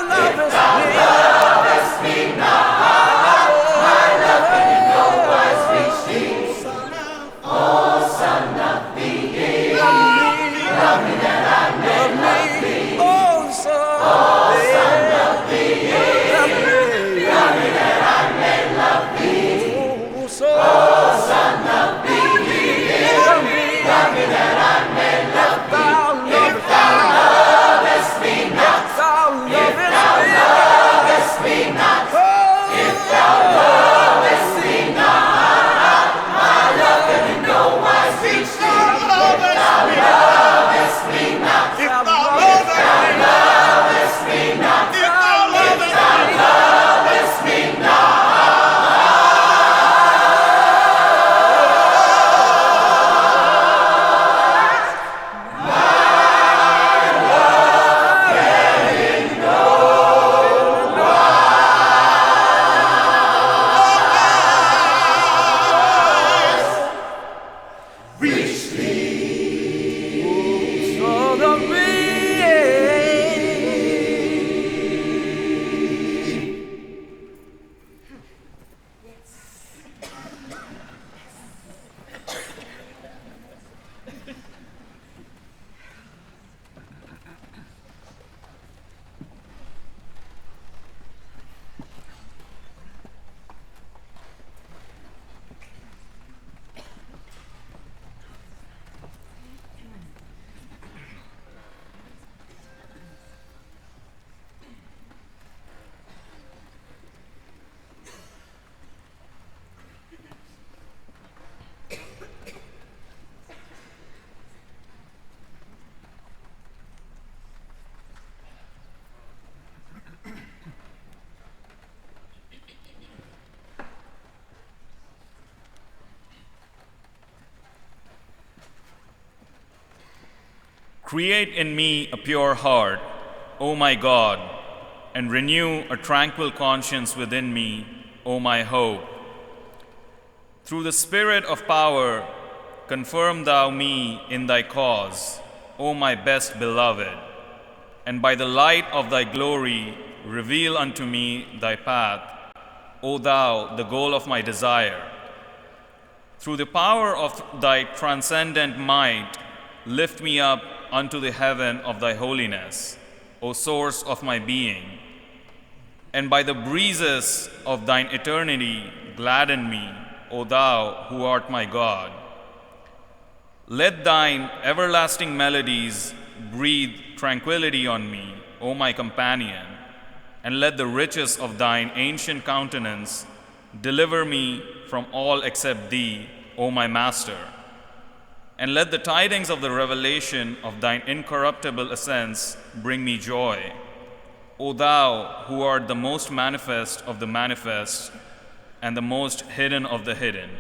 lovest me not, my love can in no wise reach thee. Oh, son of B, love me that I may love thee. Oh, son of B, love me that I may love thee. Oh, son of B, love me that I may love thee. If thou lovest me not, if thou lovest me not, if thou lovest me not, my love can in no wise reach thee. If thou lovest me not, if thou lovest me not, if thou lovest me not.
Create in me a pure heart, O my God, and renew a tranquil conscience within me, O my hope. Through the Spirit of power, confirm thou me in thy cause, O my best beloved, and by the light of thy glory reveal unto me thy path, O thou, the goal of my desire. Through the power of thy transcendent might, lift me up unto the heaven of thy holiness, O source of my being. And by the breezes of thine eternity, gladden me, O thou who art my God. Let thine everlasting melodies breathe tranquility on me, O my companion, and let the riches of thine ancient countenance deliver me from all except thee, O my master. And let the tidings of the revelation of thine incorruptible essence bring me joy, O thou who art the most manifest of the manifest and the most hidden of the hidden.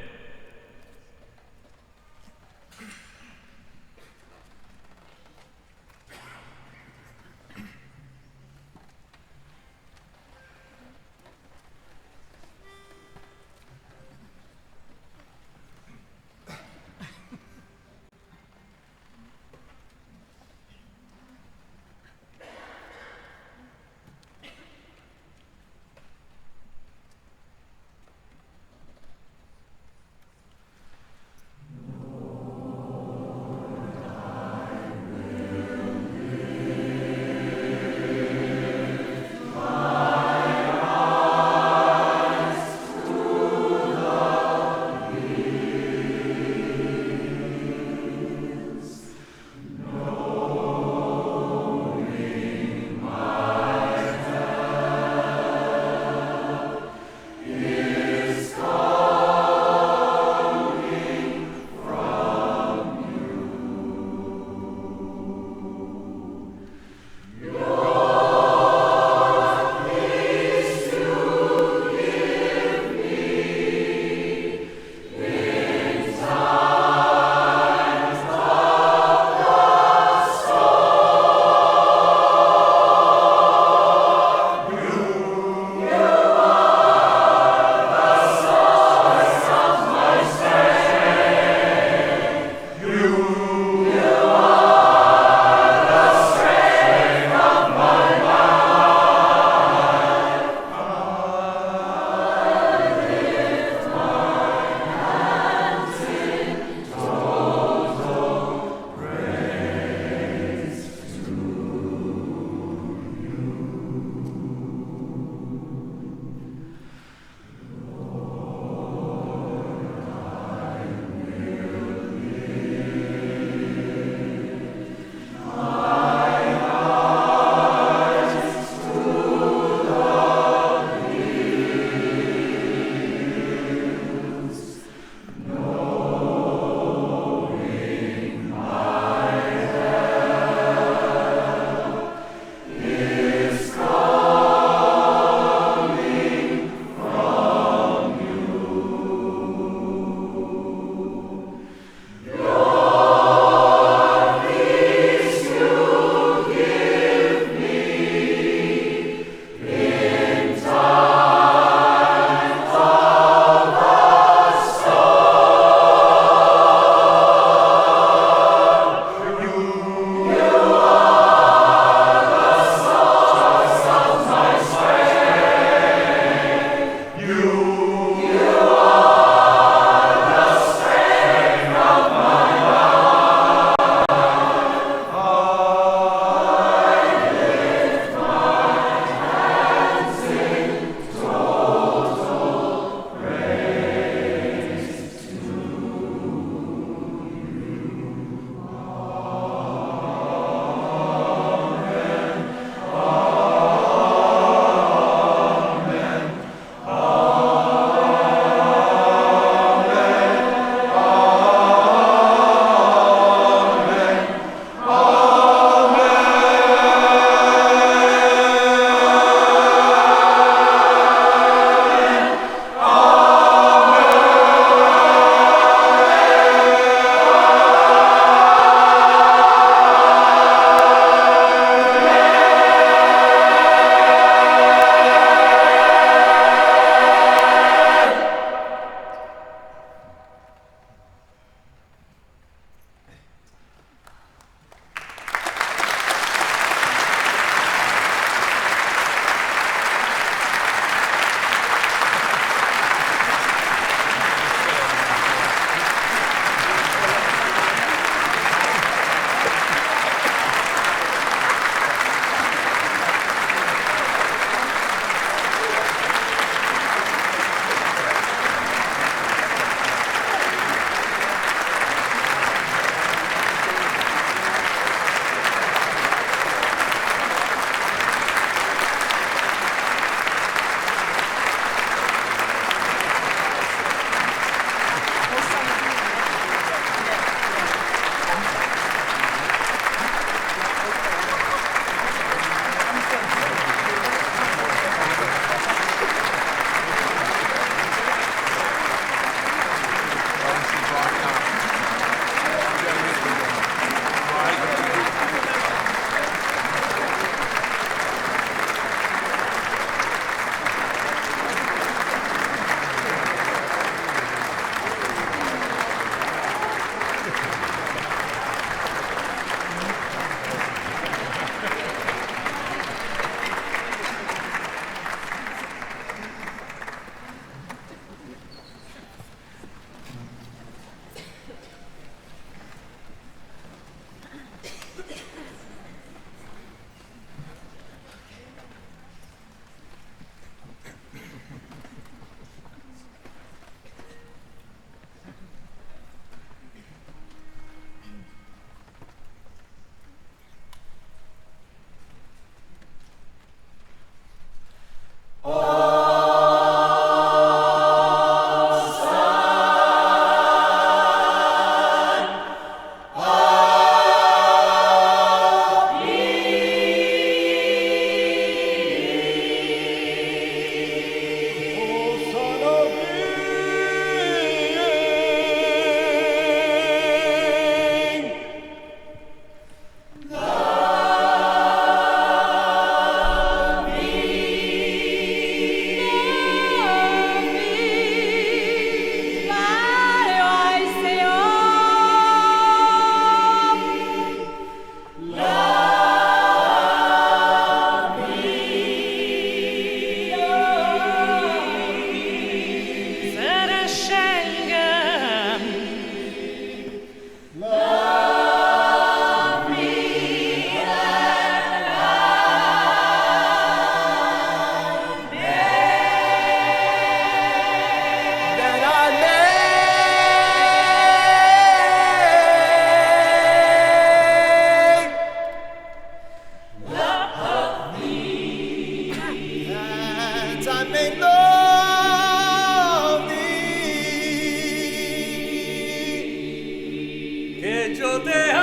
que yo te ame.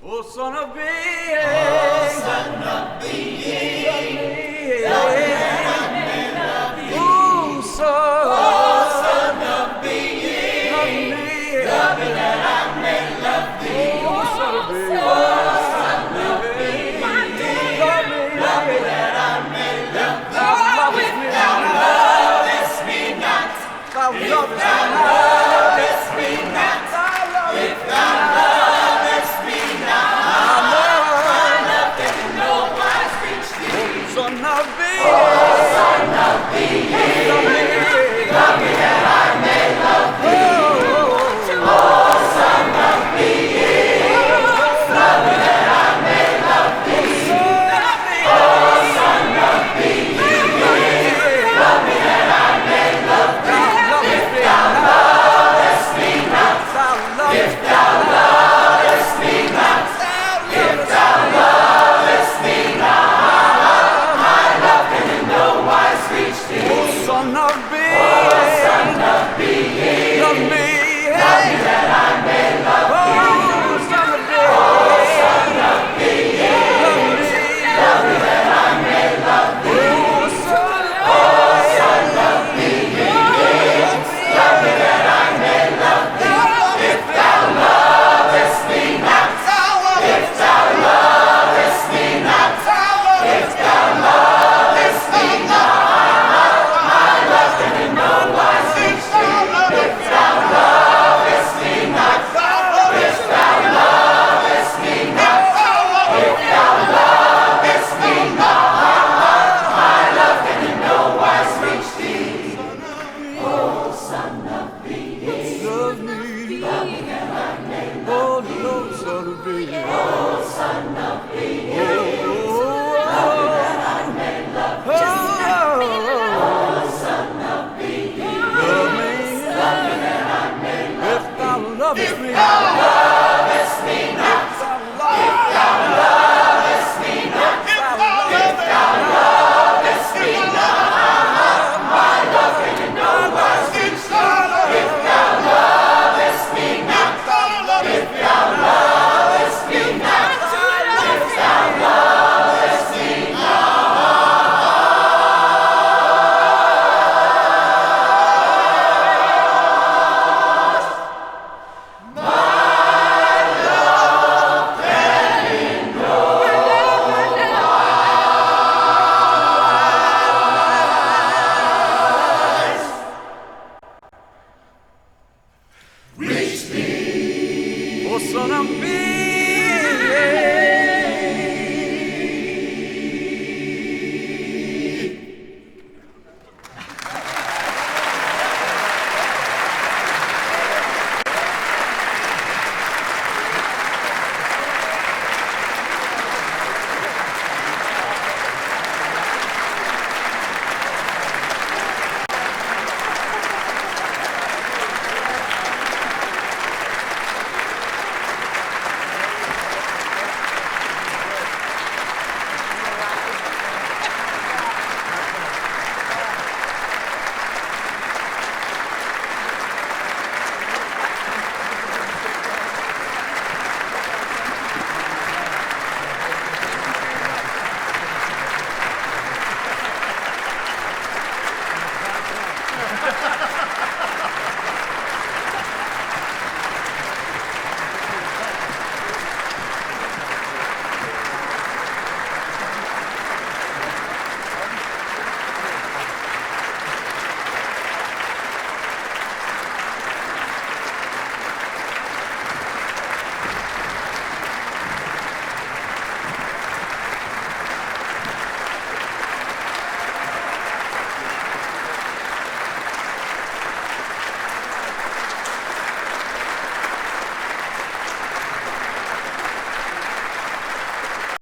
Oh, son of being, oh, son of being, love me, oh, son of being, love me, love me that I may love thee. Oh, son of being, oh, son of being, love me that I may love thee. Oh, if thou lovest me not, if thou lovest me not, if thou lovest me not, my love can in no wise reach thee. Son of being, oh, son of being, love me that I may love thee. Oh, son of being, love me that I may love thee. Oh, son of being, love me that I may love thee. If thou lovest me not, if thou lovest me not, if thou lovest me not, my love can in no wise reach thee. Oh, son of being, love me that I may love thee.